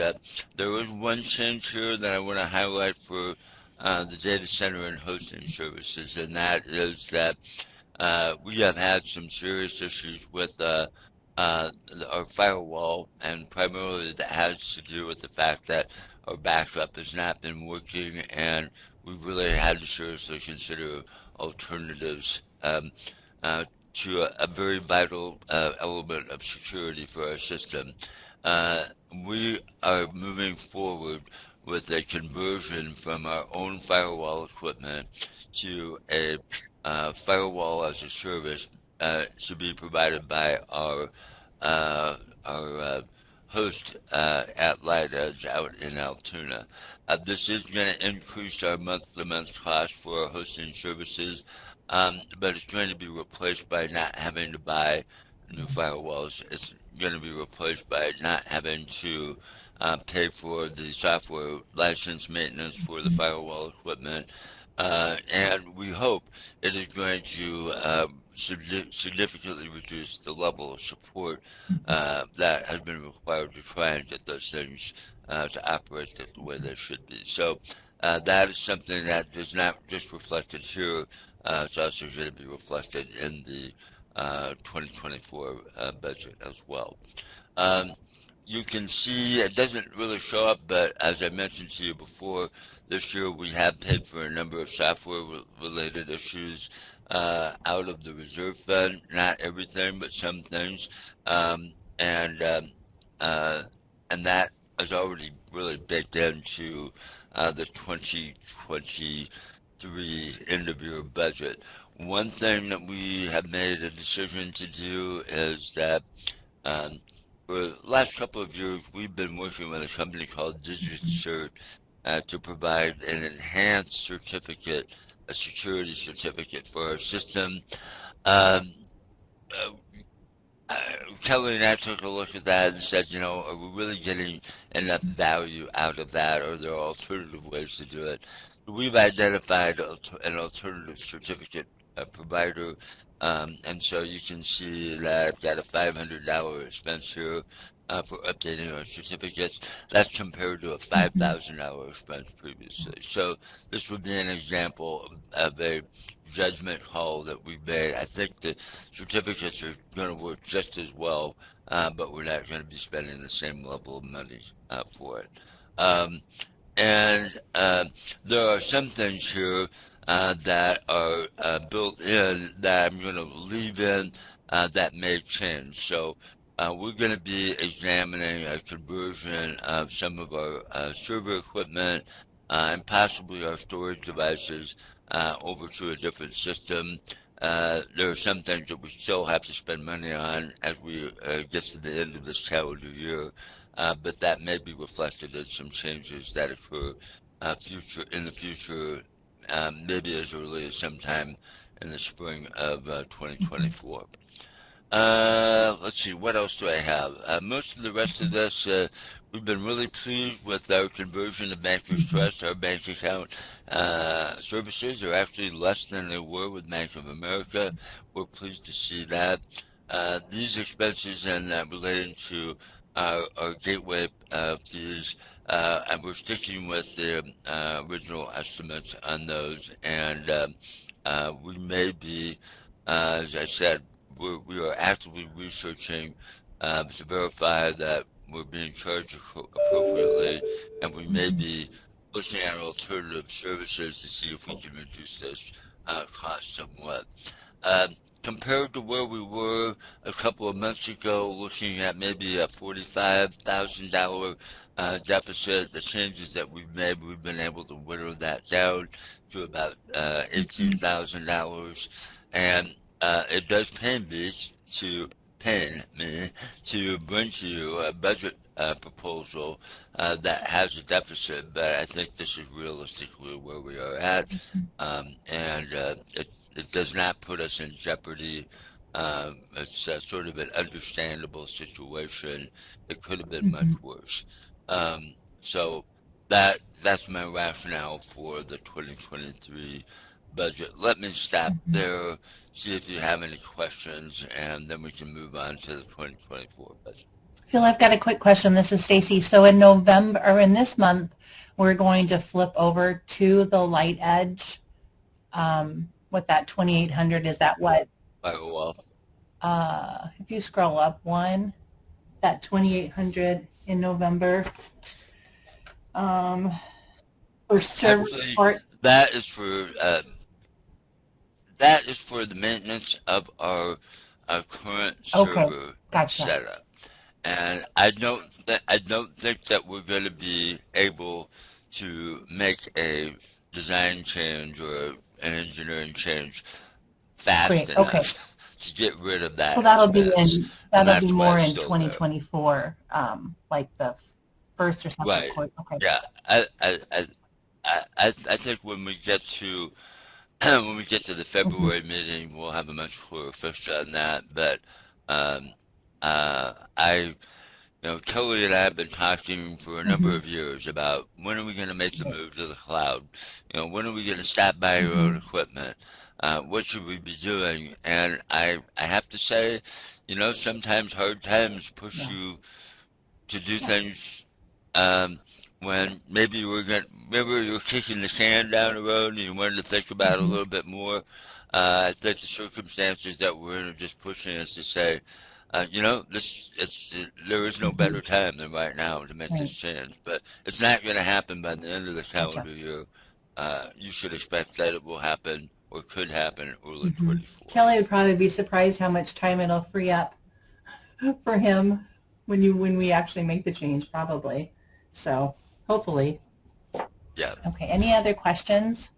there is one change here that I want to highlight for the data center and hosting services, and that is that we have had some serious issues with our firewall, and primarily that has to do with the fact that our backup has not been working, and we really had to seriously consider alternatives to a very vital element of security for our system. We are moving forward with a conversion from our own firewall equipment to a firewall as a service to be provided by our host at Light Edge out in Altoona. This is going to increase our month-to-month cost for our hosting services, but it's going to be replaced by not having to buy new firewalls. It's going to be replaced by not having to pay for the software license maintenance for the firewall equipment, and we hope it is going to significantly reduce the level of support that has been required to try and get those things to operate the way they should be. So that is something that is not just reflected here, it's also going to be reflected in the 2024 budget as well. You can see it doesn't really show up, but as I mentioned to you before, this year we have paid for a number of software-related issues out of the reserve fund. Not everything, but some things, and that is already really baked into the 2023 end-of-year budget. One thing that we have made a decision to do is that for the last couple of years, we've been working with a company called DigitCert to provide an enhanced certificate, a security certificate for our system. Um, uh, uh, Kelly and I took a look at that and said, you know, are we really getting enough value out of that, or are there alternative ways to do it? We've identified an alternative certificate provider, and so you can see that I've got a $500 expense here for updating our certificates. That's compared to a $5,000 expense previously. So this would be an example of a judgment call that we made. I think the certificates are going to work just as well, but we're not going to be spending the same level of money for it. And there are some things here that are built in that I'm going to leave in that may change. So we're going to be examining a conversion of some of our server equipment and possibly our storage devices over to a different system. There are some things that we still have to spend money on as we get to the end of this calendar year, but that may be reflected in some changes that occur in the future, maybe as early as sometime in the spring of 2024. Let's see, what else do I have? Most of the rest of this, we've been really pleased with our conversion of Bankers Trust. Our bank account services are actually less than they were with Bank of America. We're pleased to see that. These expenses and relating to our gateway fees, and we're sticking with the original estimates on those, and we may be, as I said, we are actively researching to verify that we're being charged appropriately, and we may be looking at alternative services to see if we can reduce this cost somewhat. Compared to where we were a couple of months ago, looking at maybe a $45,000 deficit, the changes that we've made, we've been able to whittle that down to about $18,000, and it does pain me to bring to you a budget proposal that has a deficit, but I think this is realistically where we are at, and it does not put us in jeopardy. It's sort of an understandable situation. It could have been much worse. So that's my rationale for the 2023 budget. Let me stop there, see if you have any questions, and then we can move on to the 2024 budget. Phil, I've got a quick question. This is Stacy. So in November, or in this month, we're going to flip over to the Light Edge with that 2,800. Is that what? Well, if you scroll up one, that 2,800 in November. For server support. That is for the maintenance of our current server setup, and I don't think that we're going to be able to make a design change or an engineering change fast enough to get rid of that. Well, that'll be more in 2024, like the first or second quarter. Okay. Yeah, I think when we get to the February meeting, we'll have a much clearer picture on that. But Kelly and I have been talking for a number of years about when are we going to make the move to the cloud? When are we going to stop buying our own equipment? What should we be doing? And I have to say, sometimes hard times push you to do things when maybe you're kicking the can down the road and you wanted to think about it a little bit more. I think the circumstances that we're in are just pushing us to say, there is no better time than right now to make this change. But it's not going to happen by the end of the calendar year. You should expect that it will happen or could happen early 24. Kelly would probably be surprised how much time it'll free up for him when we actually make the change, probably. So hopefully. Yeah. Okay. Any other questions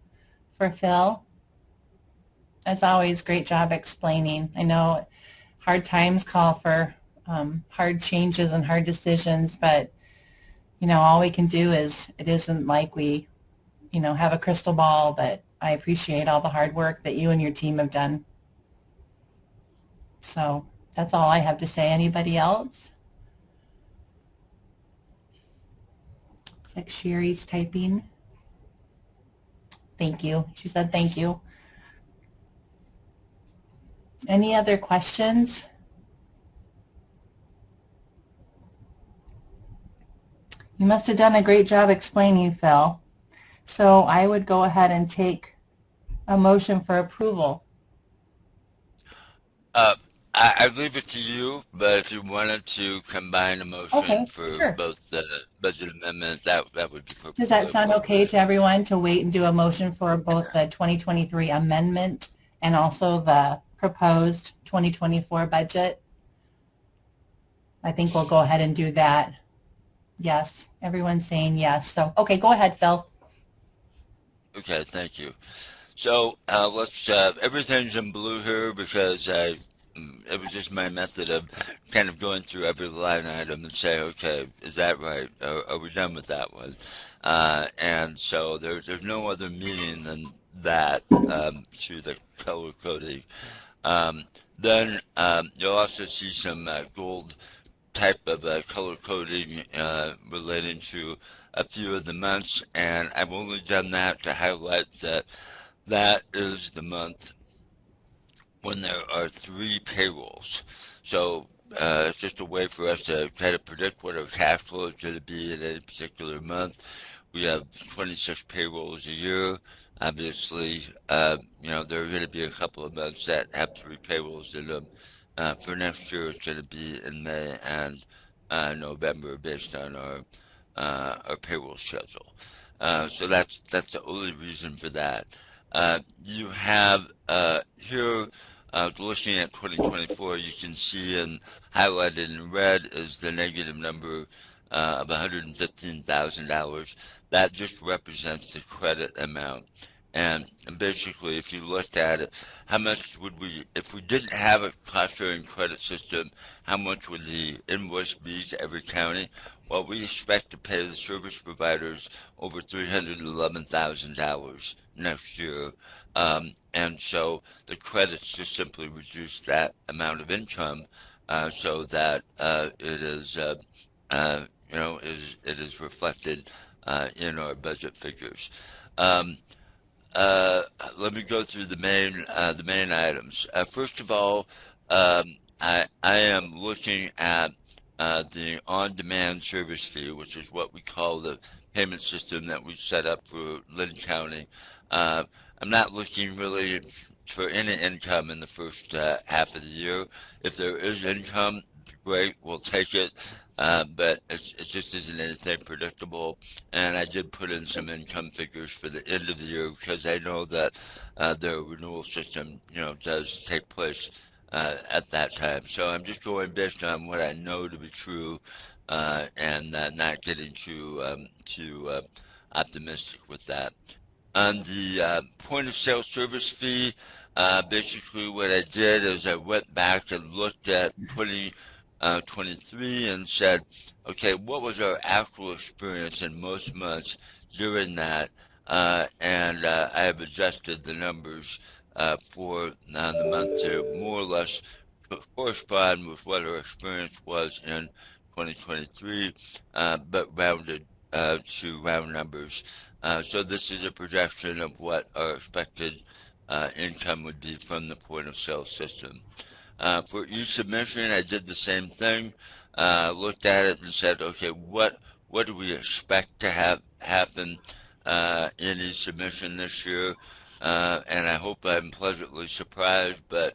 for Phil? As always, great job explaining. I know hard times call for hard changes and hard decisions, but you know, all we can do is, it isn't like we, you know, have a crystal ball, but I appreciate all the hard work that you and your team have done. So that's all I have to say. Anybody else? Looks like Sherry's typing. Thank you. She said thank you. Any other questions? You must have done a great job explaining, Phil. So I would go ahead and take a motion for approval. I'd leave it to you, but if you wanted to combine a motion for sure. both the budget amendment, that would be perfect. Does that sound okay to everyone, to wait and do a motion for both the 2023 amendment and also the proposed 2024 budget? I think we'll go ahead and do that. Yes, everyone's saying yes. So, okay, go ahead, Phil. Okay, thank you. So let's, everything's in blue here because it was just my method of kind of going through every line item and say, okay, is that right? Are we done with that one? And so there's no other meaning than that to the color coding. Then you'll also see some gold type of color coding relating to a few of the months, and I've only done that to highlight that that is the month when there are 3 payrolls. So it's just a way for us to try to predict what our cash flow is going to be in any particular month. We have 26 payrolls a year. Obviously, you know, there are going to be a couple of months that have 3 payrolls in them. For next year, it's going to be in May and November based on our payroll schedule. So that's the only reason for that. You have here, looking at 2024, you can see and highlighted in red is the negative number of $115,000. That just represents the credit amount. And basically, if you looked at it, how much would we, if we didn't have a cost-sharing credit system, how much would the invoice be to every county? Well, we expect to pay the service providers over $311,000 next year. And so the credits just simply reduce that amount of income so that it is, you know, it is reflected in our budget figures. Let me go through the main items. First of all, I am looking at the on-demand service fee, which is what we call the payment system that we set up for Lynn County. I'm not looking really for any income in the first half of the year. If there is income, great, we'll take it. But it just isn't anything predictable. And I did put in some income figures for the end of the year because I know that the renewal system, you know, does take place at that time. So I'm just going based on what I know to be true and not getting too optimistic with that. On the point of sale service fee, basically what I did is I went back and looked at 2023 and said, okay, what was our actual experience in most months during that? And I have adjusted the numbers for the month to more or less correspond with what our experience was in 2023, but rounded to round numbers. So this is a projection of what our expected income would be from the point of sale system. For each submission, I did the same thing. Looked at it and said, okay, what do we expect to have happen in each submission this year? And I hope I'm pleasantly surprised, but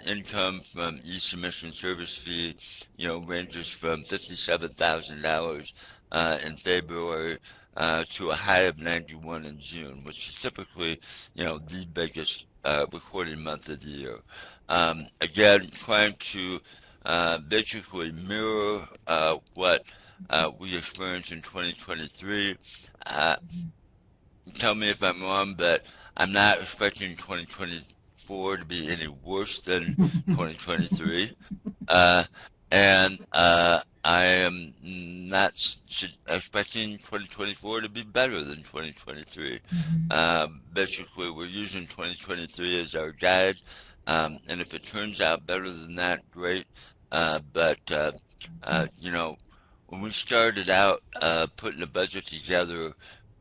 income from each submission service fee, you know, ranges from $57,000 in February to a high of 91 in June, which is typically, you know, the biggest recording month of the year. Again, trying to basically mirror what we experienced in 2023. Tell me if I'm wrong, but I'm not expecting 2024 to be any worse than 2023. and I am not expecting 2024 to be better than 2023. Basically, we're using 2023 as our guide, and if it turns out better than that, great. But you know, when we started out putting the budget together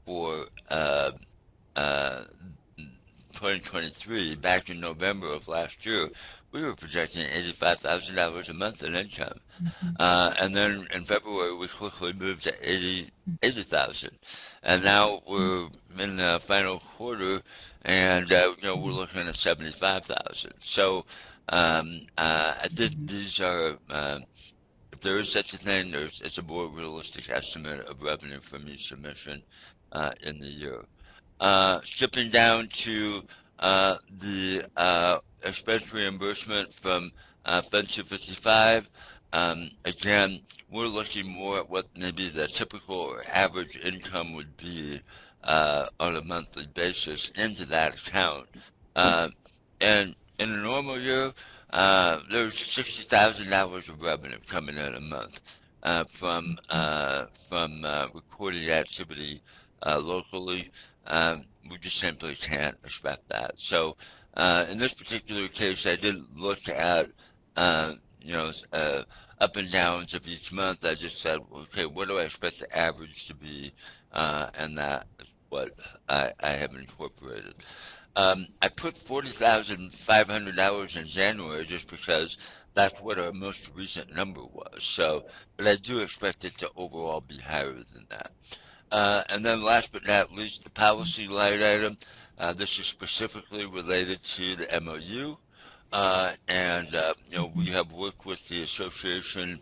for uh, 2023, back in November of last year, we were projecting $85,000 a month in income. And then in February, we quickly moved to 80,000. And now we're in the final quarter, and you know, we're looking at 75,000. So I think these are, if there is such a thing, it's a more realistic estimate of revenue from each submission in the year. Stripping down to the expense reimbursement from Fund 255. Again, we're looking more at what maybe the typical or average income would be on a monthly basis into that account. And in a normal year, there's $60,000 of revenue coming in a month from recording activity locally. We just simply can't expect that. So in this particular case, I didn't look at you know, up and downs of each month. I just said, okay, what do I expect the average to be? And that is what I have incorporated. I put $40,500 in January just because that's what our most recent number was. So, but I do expect it to overall be higher than that. And then last but not least, the policy line item. This is specifically related to the MOU. And you know, we have worked with the association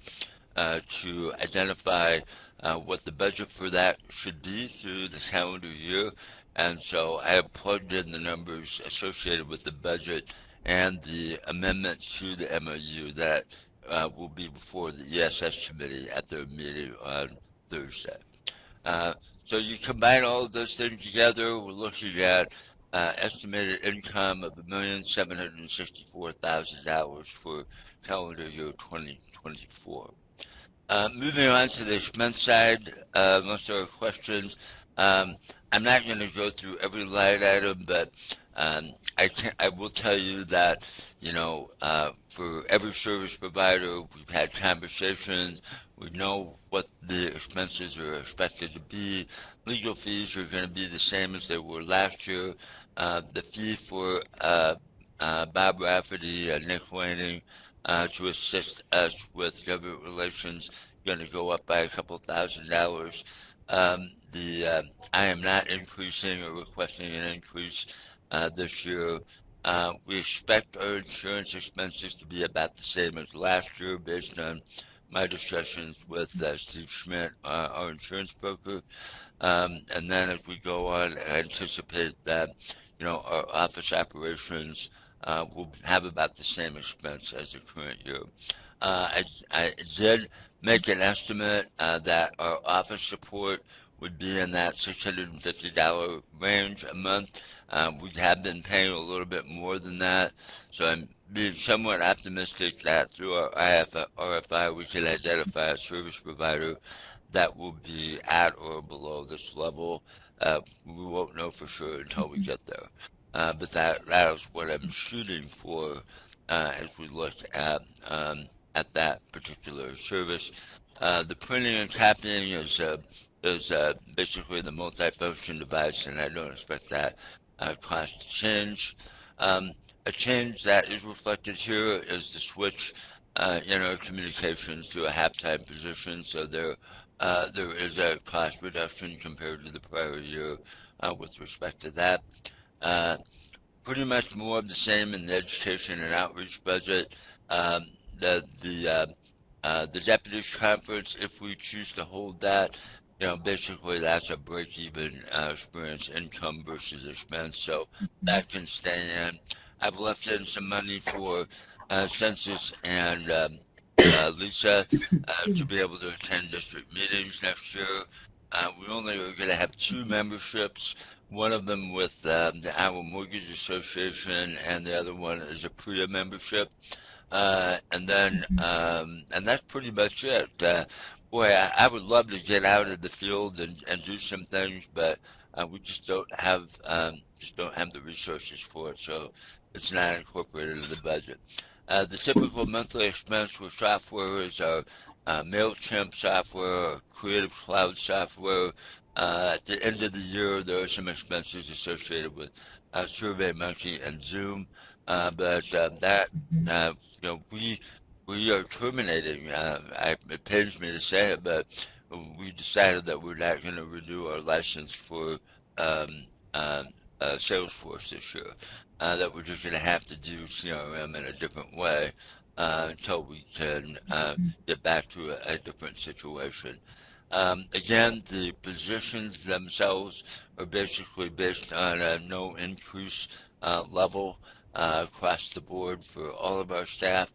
to identify what the budget for that should be through the calendar year. And so I have plugged in the numbers associated with the budget and the amendment to the MOU that will be before the ESS committee at their meeting on Thursday. So you combine all of those things together, we're looking at estimated income of $1,764,000 for calendar year 2024. Moving on to the expense side, unless there are questions, I'm not going to go through every line item, but I will tell you that, you know, for every service provider, we've had conversations. We know what the expenses are expected to be. Legal fees are going to be the same as they were last year. The fee for Bob Rafferty and Nick Lanning to assist us with government relations going to go up by a couple $1,000s. I am not increasing or requesting an increase this year. We expect our insurance expenses to be about the same as last year based on my discussions with Steve Schmidt, our insurance broker. And then as we go on, I anticipate that, you know, our office operations will have about the same expense as the current year. I did make an estimate that our office support would be in that $650 range a month. We have been paying a little bit more than that, so I'm being somewhat optimistic that through our RFI we can identify a service provider that will be at or below this level. We won't know for sure until we get there. But that is what I'm shooting for as we look at that particular service. The printing and copying is basically the multifunction device, and I don't expect that cost to change. A change that is reflected here is the switch in our communications to a half-time position, so there is a cost reduction compared to the prior year with respect to that. Pretty much more of the same in the education and outreach budget. The deputies conference, if we choose to hold that, you know, basically that's a break-even experience, income versus expense, so that can stay in. I've left in some money for Census and Lisa to be able to attend district meetings next year. We only are going to have 2 memberships. one of them with the Iowa Mortgage Association, and the other one is a PRIA membership. And that's pretty much it. Boy, I would love to get out in the field and do some things, but we just don't have the resources for it, so it's not incorporated in the budget. The typical monthly expense for software is our MailChimp software, or Creative Cloud software. At the end of the year, there are some expenses associated with SurveyMonkey and Zoom, but we are terminating. It pains me to say it, but we decided that we're not going to renew our license for Salesforce this year. That we're just going to have to do CRM in a different way until we can get back to a different situation. Again, the positions themselves are basically based on a no increase level across the board for all of our staff.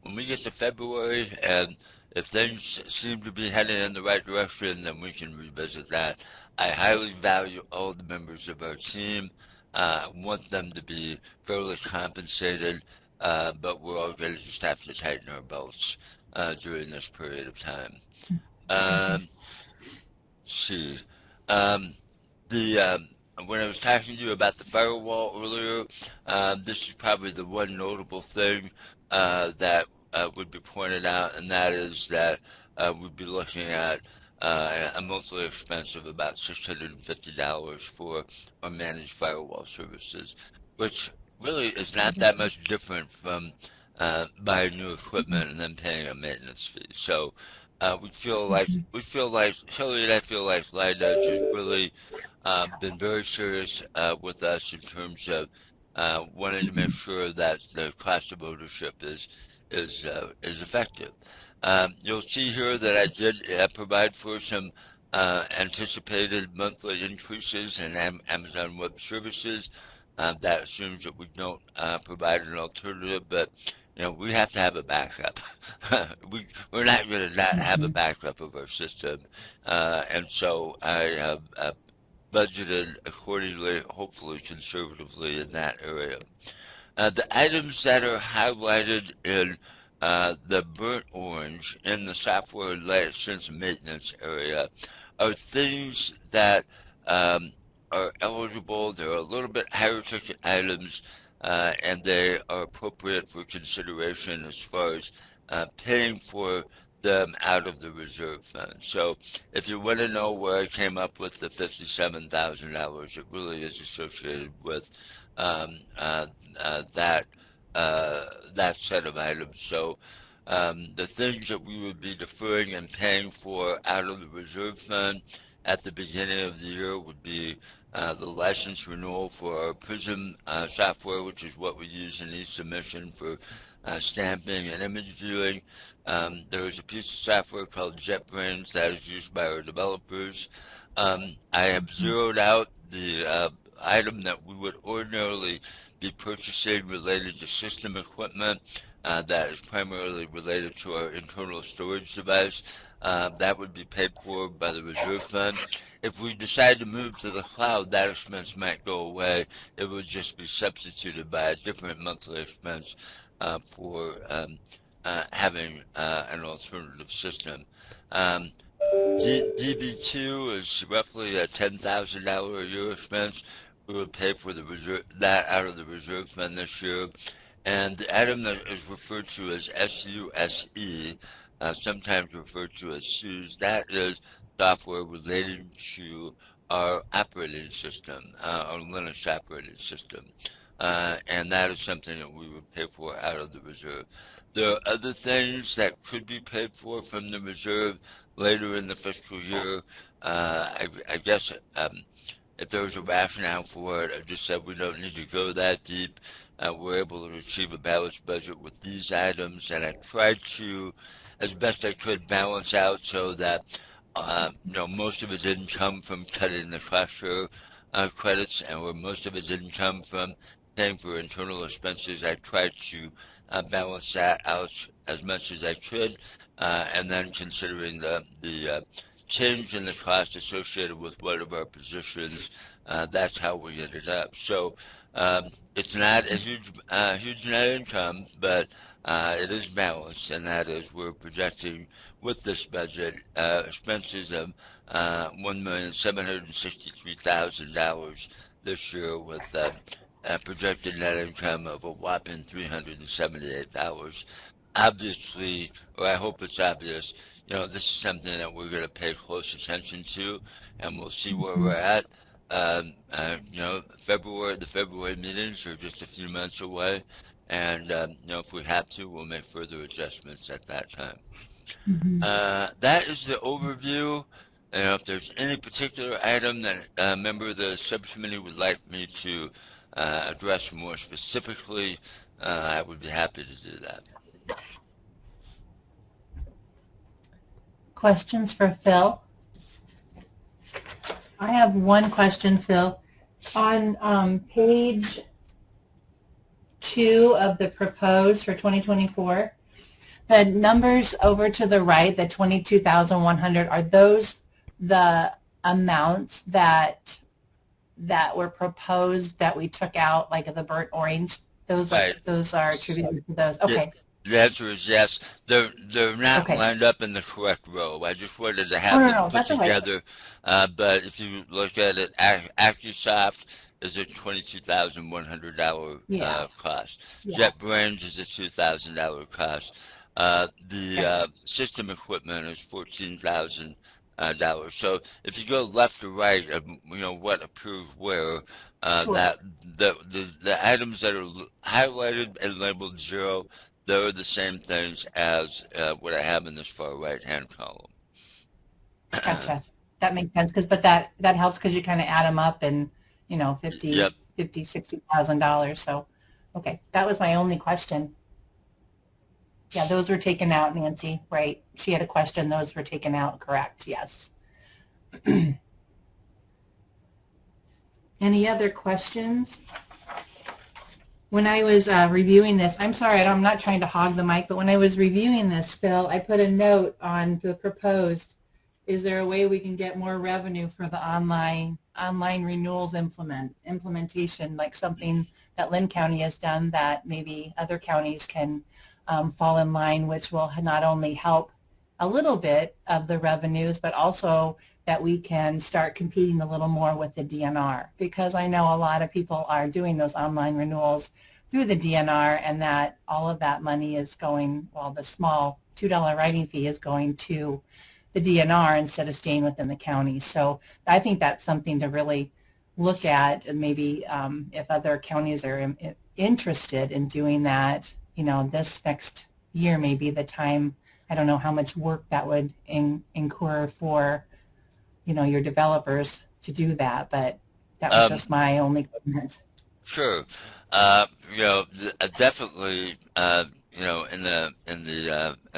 When we get to February, and if things seem to be heading in the right direction, then we can revisit that. I highly value all the members of our team. I want them to be fairly compensated, but we're all going to just have to tighten our belts during this period of time. When I was talking to you about the firewall earlier, this is probably the one notable thing that would be pointed out, and that is that we'd be looking at a monthly expense of about $650 for our managed firewall services, which really is not that much different from buying new equipment and then paying a maintenance fee. So we feel like Shelley and I feel like LineEdge has really been very serious with us in terms of wanting to make sure that the cost of ownership is effective. You'll see here that I did provide for some anticipated monthly increases in Amazon Web Services. That assumes that we don't provide an alternative, but we have to have a backup. We're not going to not have a backup of our system, and so I have budgeted accordingly, hopefully conservatively in that area. The items that are highlighted in the burnt orange in the software license maintenance area are things that are eligible. They're a little bit higher ticket items, and they are appropriate for consideration as far as paying for them out of the reserve fund. So if you want to know where I came up with the $57,000, it really is associated with that set of items. So the things that we would be deferring and paying for out of the reserve fund at the beginning of the year would be the license renewal for our Prism software, which is what we use in e-submission for stamping and image viewing. There is a piece of software called JetBrains that is used by our developers. I have zeroed out the item that we would ordinarily be purchasing related to system equipment that is primarily related to our internal storage device. That would be paid for by the reserve fund. If we decide to move to the cloud, that expense might go away. It would just be substituted by a different monthly expense for having an alternative system. DB2 is roughly a $10,000 a year expense. We would pay for that out of the reserve fund this year. And the item that is referred to as SUSE, sometimes referred to as SUSE, that is software relating to our operating system, our Linux operating system. And that is something that we would pay for out of the reserve. There are other things that could be paid for from the reserve later in the fiscal year. I guess if there was a rationale for it, I just said we don't need to go that deep. We're able to achieve a balanced budget with these items, and I tried to, as best I could, balance out so that most of it didn't come from cutting the cost share credits, and where most of it didn't come from paying for internal expenses. I tried to balance that out as much as I could, and then considering the change in the cost associated with one of our positions. That's how we ended up. So it's not a huge net income, but it is balanced, and that is we're projecting with this budget expenses of $1,763,000 this year, with projected net income of a whopping $378. Obviously, or I hope it's obvious, this is something that we're going to pay close attention to, and we'll see where we're at. The February meetings are just a few months away, and if we have to, we'll make further adjustments at that time. That is the overview. And if there's any particular item that a member of the subcommittee would like me to address more specifically, I would be happy to do that. Questions for Phil? I have one question, Phil. On page 2 of the proposed for 2024, the numbers over to the right, the 22,100, are those the amounts that were proposed that we took out, like the burnt orange? Those Right. those are attributed to those. Okay. The answer is yes. They're not Okay. lined up in the correct row. I just wanted to have them put that's all right. together. But if you look at it, AccuSoft is a $22,100 Yeah. cost. Yeah. JetBrains is a $2,000 cost. The system equipment is $14,000. So if you go left to right of what appears where, Sure. that the items that are highlighted and labeled 0, they're the same things as what I have in this far right hand column. Gotcha. That makes sense, but that helps because you kind of add them up and Yep. $60,000. So okay, that was my only question. Yeah, those were taken out, Nancy, right? She had a question. Those were taken out, correct? Yes. Any other questions? When I was reviewing this, I'm sorry, I'm not trying to hog the mic, but when I was reviewing this, Phil, I put a note on the proposed. Is there a way we can get more revenue for the online renewals implementation, like something that Lynn County has done that maybe other counties can fall in line, which will not only help a little bit of the revenues, but also that we can start competing a little more with the DNR, because I know a lot of people are doing those online renewals through the DNR, and that all of that money is going, well, the small $2 writing fee is going to the DNR instead of staying within the county. So I think that's something to really look at, and maybe if other counties are interested in doing that, this next year may be the time. I don't know how much work that would incur for, your developers to do that, but that was just my only comment. Sure. Definitely, in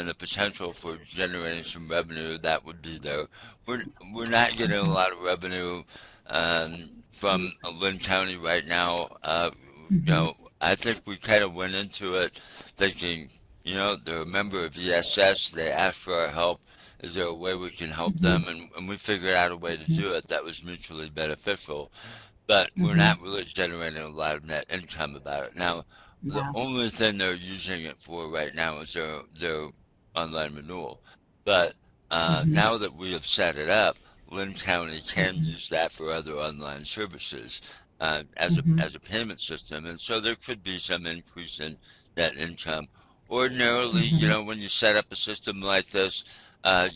the potential for generating some revenue, that would be there. We're not getting a lot of revenue from Lynn County right now. I think we kind of went into it thinking, they're a member of ESS. They asked for our help. Is there a way we can help them? And we figured out a way to do it that was mutually beneficial. But we're not really generating a lot of net income about it. Now, the only thing they're using it for right now is their online renewal. But now that we have set it up, Lynn County can use that for other online services as a payment system. And so there could be some increase in net income. Ordinarily, when you set up a system like this,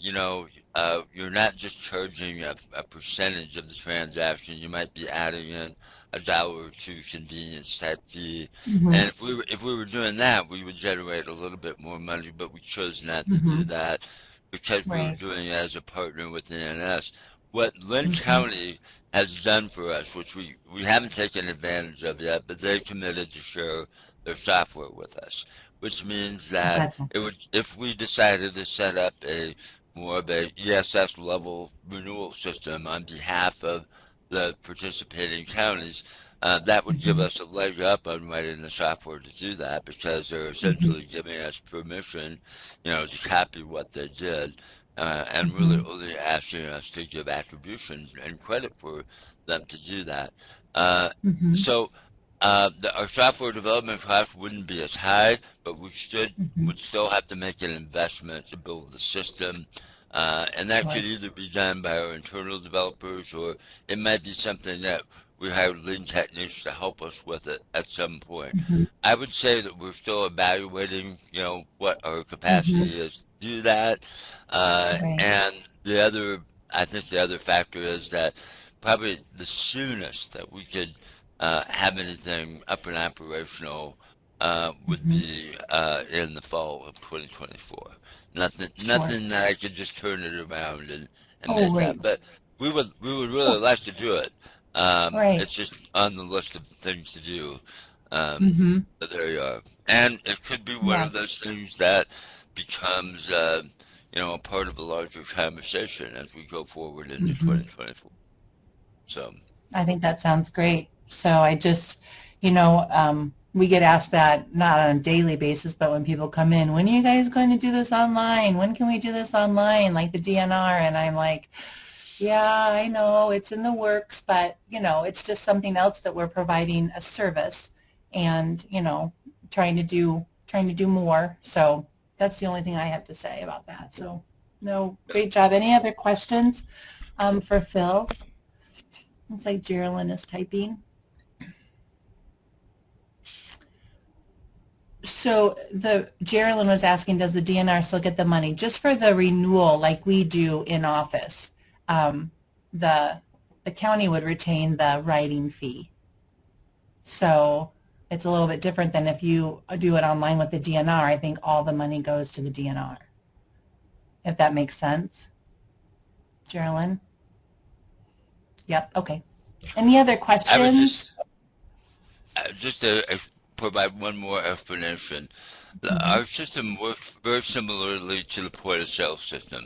you're not just charging a percentage of the transaction. You might be adding in $1 or $2 convenience type fee. And if we were doing that, we would generate a little bit more money, but we chose not to do that because we were doing it as a partner with ENS. What Lynn County has done for us, which we haven't taken advantage of yet, but they committed to share their software with us, which means that if we decided to set up more of a ESS level renewal system on behalf of the participating counties, that would give us a leg up on writing the software to do that, because they're essentially giving us permission, to copy what they did. and really only asking us to give attributions and credit for them to do that. So our software development cost wouldn't be as high, but we would still have to make an investment to build the system. And that could either be done by our internal developers, or it might be something that we hire lean techniques to help us with it at some point. I would say that we're still evaluating, what our capacity is to do that. And I think the other factor is that probably the soonest that we could have anything up and operational would be in the fall of 2024. Nothing that I could just turn it around and make that. But we would really like to do it. It's just on the list of things to do. But there you are. And it could be one of those things that becomes, a part of a larger conversation as we go forward into 2024. So I think that sounds great. So I just, we get asked that not on a daily basis, but when people come in, when are you guys going to do this online? When can we do this online, like the DNR? And I'm like, yeah, I know it's in the works, but, it's just something else that we're providing a service and, trying to do more. So that's the only thing I have to say about that. So, no, great job. Any other questions for Phil? Looks like Geraldine is typing. So Geraldine was asking, does the DNR still get the money? Just for the renewal like we do in office, the county would retain the writing fee. So it's a little bit different than if you do it online with the DNR. I think all the money goes to the DNR, if that makes sense. Geraldine? Yep, okay. Any other questions? Just to provide one more explanation. Our system works very similarly to the point-of-sale system.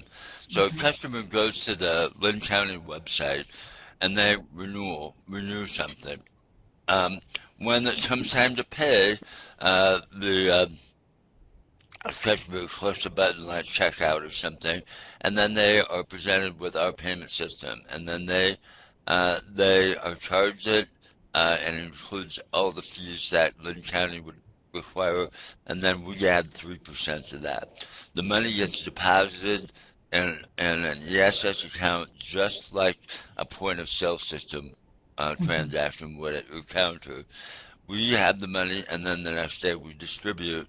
So a customer goes to the Lynn County website and they renew something. When it comes time to pay, the customer clicks a button like checkout or something, and then they are presented with our payment system, and then they are charged it, and it includes all the fees that Lynn County would require, and then we add 3% to that. The money gets deposited in an ESS account just like a point-of-sale system transaction would at your counter. We have the money, and then the next day we distribute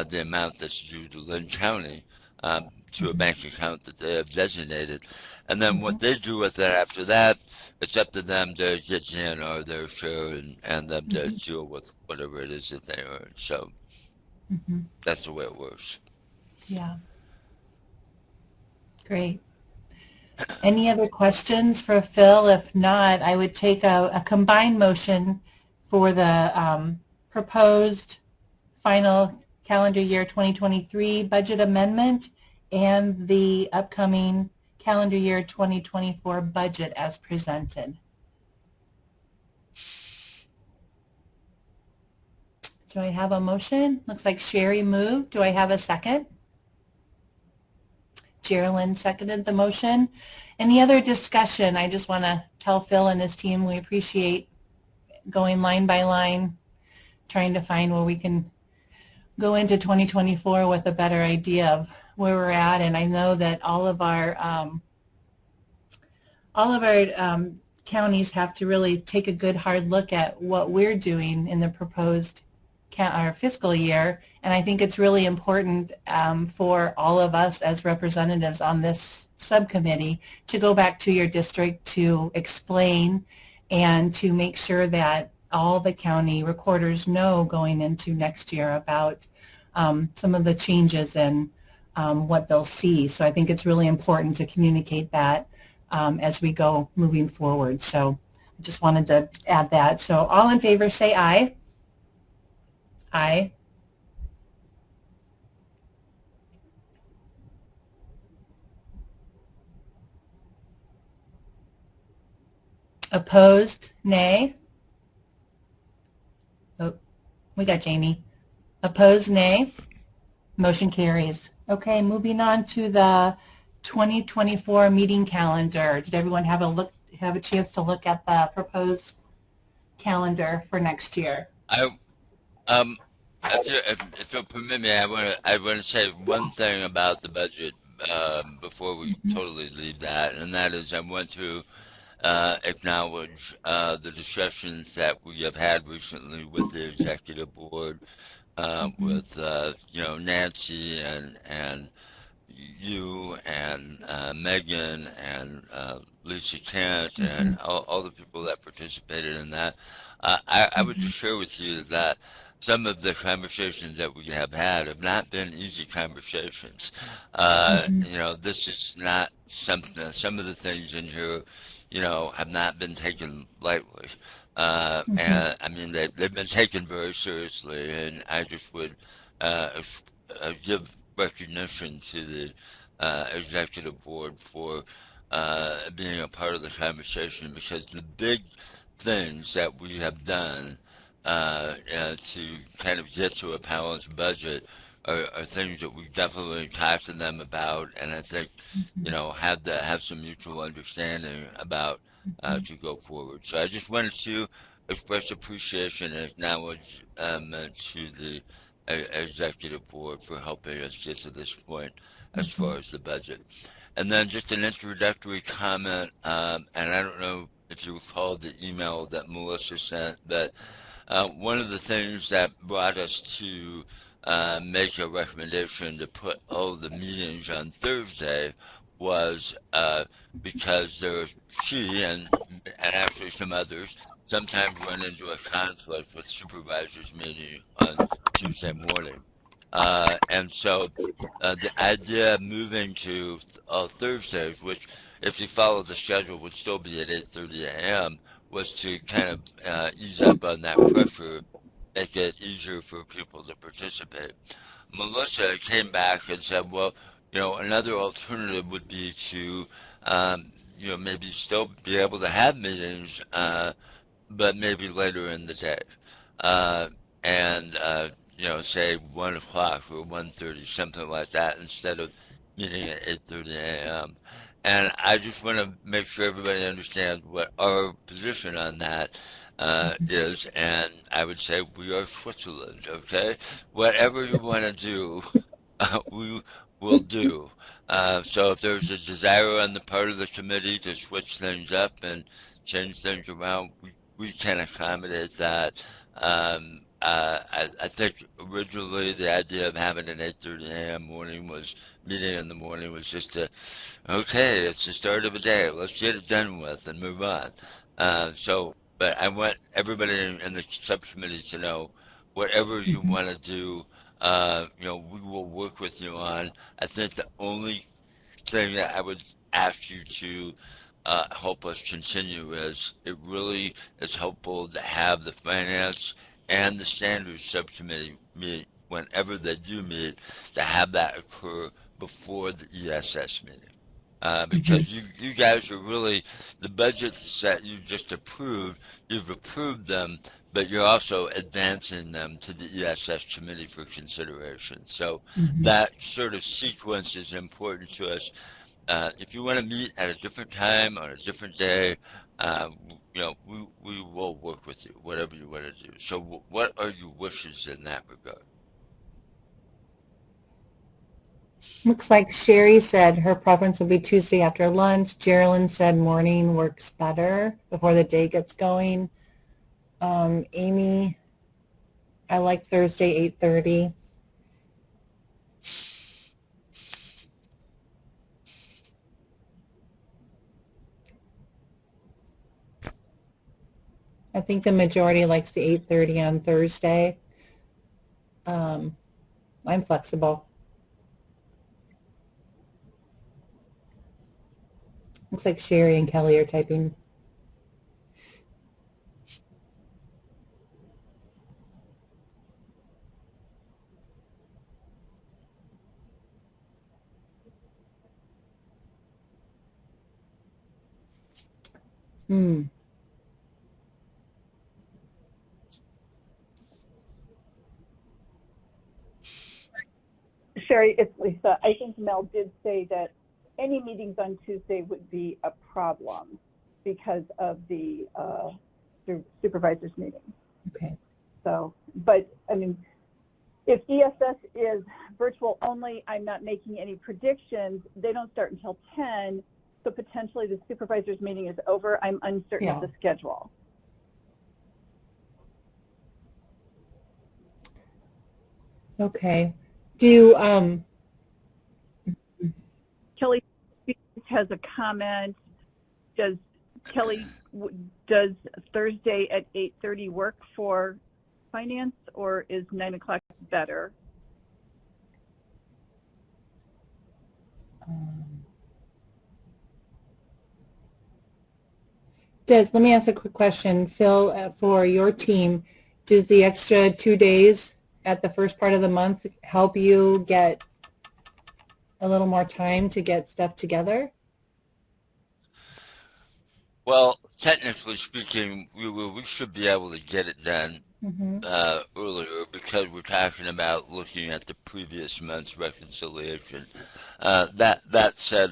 the amount that's due to Lynn County to a bank account that they have designated. And then what they do with it after that, it's up to them to get DNR their share and them to deal with whatever it is that they earn. So that's the way it works. Yeah. Great. Any other questions for Phil? If not, I would take a combined motion for the proposed final calendar year 2023 budget amendment and the upcoming calendar year 2024 budget as presented. Do I have a motion? Looks like Sherry moved. Do I have a second? Geraldine seconded the motion. Any other discussion? I just want to tell Phil and his team we appreciate going line by line, trying to find where we can go into 2024 with a better idea of where we're at. And I know that all of our counties have to really take a good hard look at what we're doing in the proposed our fiscal year, and I think it's really important for all of us as representatives on this subcommittee to go back to your district to explain and to make sure that all the county recorders know going into next year about some of the changes and what they'll see. So I think it's really important to communicate that as we go moving forward. So I just wanted to add that. So all in favor say aye. Aye. Opposed? Nay. Oh, we got Jamie. Opposed? Nay. Motion carries. Okay, moving on to the 2024 meeting calendar. Did everyone have a chance to look at the proposed calendar for next year? Um, if you'll permit me, I want to say one thing about the budget before we totally leave that, and that is I want to acknowledge the discussions that we have had recently with the executive board, with Nancy and you and Megan and Lisa Kent and all the people that participated in that. I would just share with you that some of the conversations that we have had have not been easy conversations. This is not something, some of the things in here, have not been taken lightly. And I mean, they've been taken very seriously, and I just would give recognition to the executive board for being a part of the conversation, because the big things that we have done to kind of get to a balanced budget are things that we definitely talked to them about, and I think have some mutual understanding about to go forward. So I just wanted to express appreciation and acknowledgement to the executive board for helping us get to this point as far as the budget. And then just an introductory comment, and I don't know if you recall the email that Melissa sent, but one of the things that brought us to make a recommendation to put all the meetings on Thursday was because she and actually some others sometimes run into a conflict with supervisors meeting on Tuesday morning. And so the idea of moving to Thursdays, which if you follow the schedule would still be at 8:30 a.m., was to kind of ease up on that pressure, make it easier for people to participate. Melissa came back and said, well, another alternative would be to, maybe still be able to have meetings, but maybe later in the day. And say 1 o'clock or 1:30, something like that, instead of meeting at 8:30 a.m. And I just want to make sure everybody understands what our position on that is. And I would say we are Switzerland, okay? Whatever you want to do, we will do. So if there's a desire on the part of the committee to switch things up and change things around, we can accommodate that. I think originally the idea of having an 8:30 a.m. meeting in the morning was just okay, it's the start of a day. Let's get it done with and move on. But I want everybody in the subcommittee to know whatever you want to do, we will work with you on. I think the only thing that I would ask you to help us continue is it really is helpful to have the finance and the standards subcommittee meet whenever they do meet, to have that occur before the ESS meeting. Because you guys are really, the budgets that you just approved, you've approved them, but you're also advancing them to the ESS committee for consideration. So that sort of sequence is important to us. If you want to meet at a different time on a different day, we will work with you, whatever you want to do. So what are your wishes in that regard? Looks like Sherry said her preference would be Tuesday after lunch. Geraldine said morning works better before the day gets going. Amy, I like Thursday 8:30. I think the majority likes the 8:30 on Thursday. I'm flexible. Looks like Sherry and Kelly are typing. Sherry, it's Lisa. I think Mel did say that any meetings on Tuesday would be a problem because of the supervisors meeting. Okay. So, but I mean, if ESS is virtual only, I'm not making any predictions. They don't start until 10, so potentially the supervisors meeting is over. I'm uncertain of the schedule. Okay. Do Kelly has a comment. Does Kelly, does Thursday at 8:30 work for finance, or is 9 o'clock better? let me ask a quick question. Phil, for your team, does the extra 2 days at the first part of the month help you get a little more time to get stuff together? Well, technically speaking, we should be able to get it done earlier because we're talking about looking at the previous month's reconciliation. That said,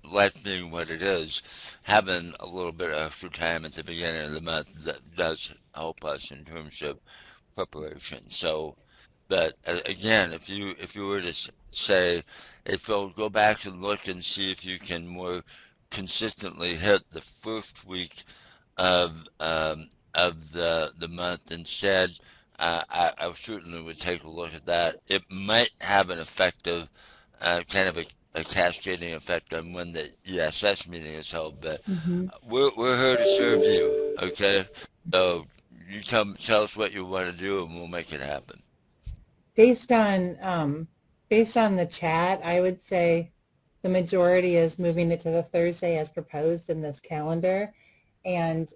life being what it is, having a little bit of extra time at the beginning of the month that does help us in terms of preparation. So, but again, if you were to say, hey Phil, go back and look and see if you can more consistently hit the first week of the month instead, I certainly would take a look at that. It might have an effect of kind of a cascading effect on when the ESS meeting is held, but we're here to serve you, okay? So you tell us what you want to do and we'll make it happen. Based on the chat, I would say the majority is moving it to the Thursday as proposed in this calendar, and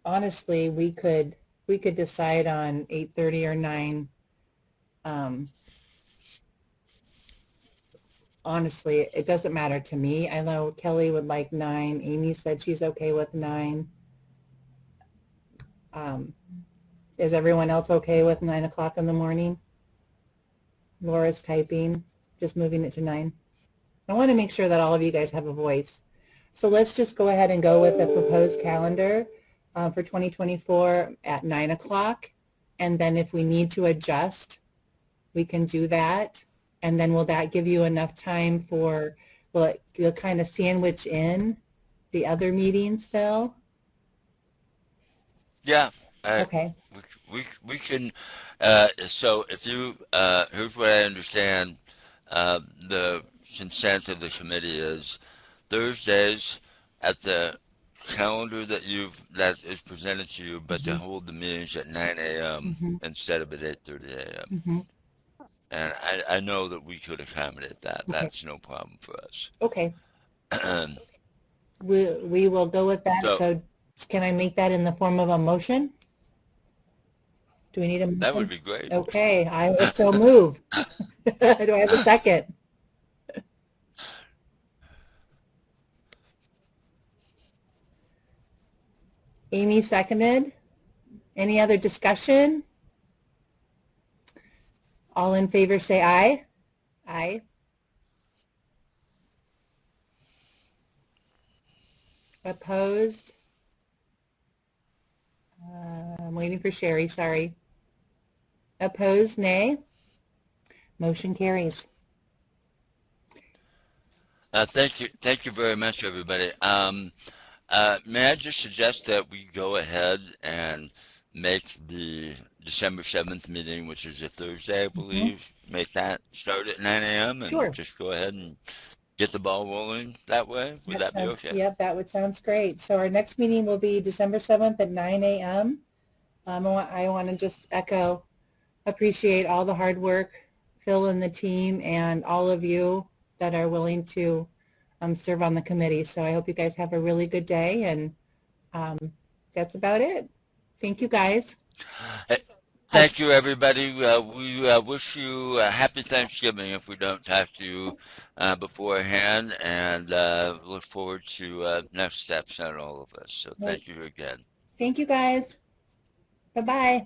honestly, we could decide on 8:30 or 9. Honestly, it doesn't matter to me. I know Kelly would like 9. Amy said she's okay with 9. Is everyone else okay with 9 o'clock in the morning? Laura's typing, just moving it to 9. I want to make sure that all of you guys have a voice. So let's just go ahead and go with the proposed calendar for 2024 at 9 o'clock. And then if we need to adjust, we can do that. And then will that give you enough time for, you'll kind of sandwich in the other meetings, Phil? Yeah. Okay. We can, so if you, here's what I understand, the consent of the committee is Thursdays at the calendar that is presented to you, but to hold the meetings at 9 a.m. instead of at 8:30 a.m. And I know that we could accommodate that. Okay. That's no problem for us. Okay. We will go with that. So can I make that in the form of a motion? Do we need a motion? That would be great. Okay, I will so move. Do I have a second? Amy seconded. Any other discussion? All in favor say aye. Aye. Opposed? I'm waiting for Sherry, sorry. Opposed, nay. Motion carries. Thank you very much, everybody. May I just suggest that we go ahead and make the December 7th meeting, which is a Thursday, I believe, make that start at 9 a.m. and just go ahead and get the ball rolling that way? Would that be okay? Yep, that would sound great. So our next meeting will be December 7th at 9 a.m. I want to just appreciate all the hard work, Phil and the team, and all of you that are willing to serve on the committee. So I hope you guys have a really good day, and that's about it. Thank you, guys. Thank you, everybody. We wish you a happy Thanksgiving if we don't talk to you beforehand, and look forward to next steps on all of us. So thank you again. Thank you, guys. Bye-bye.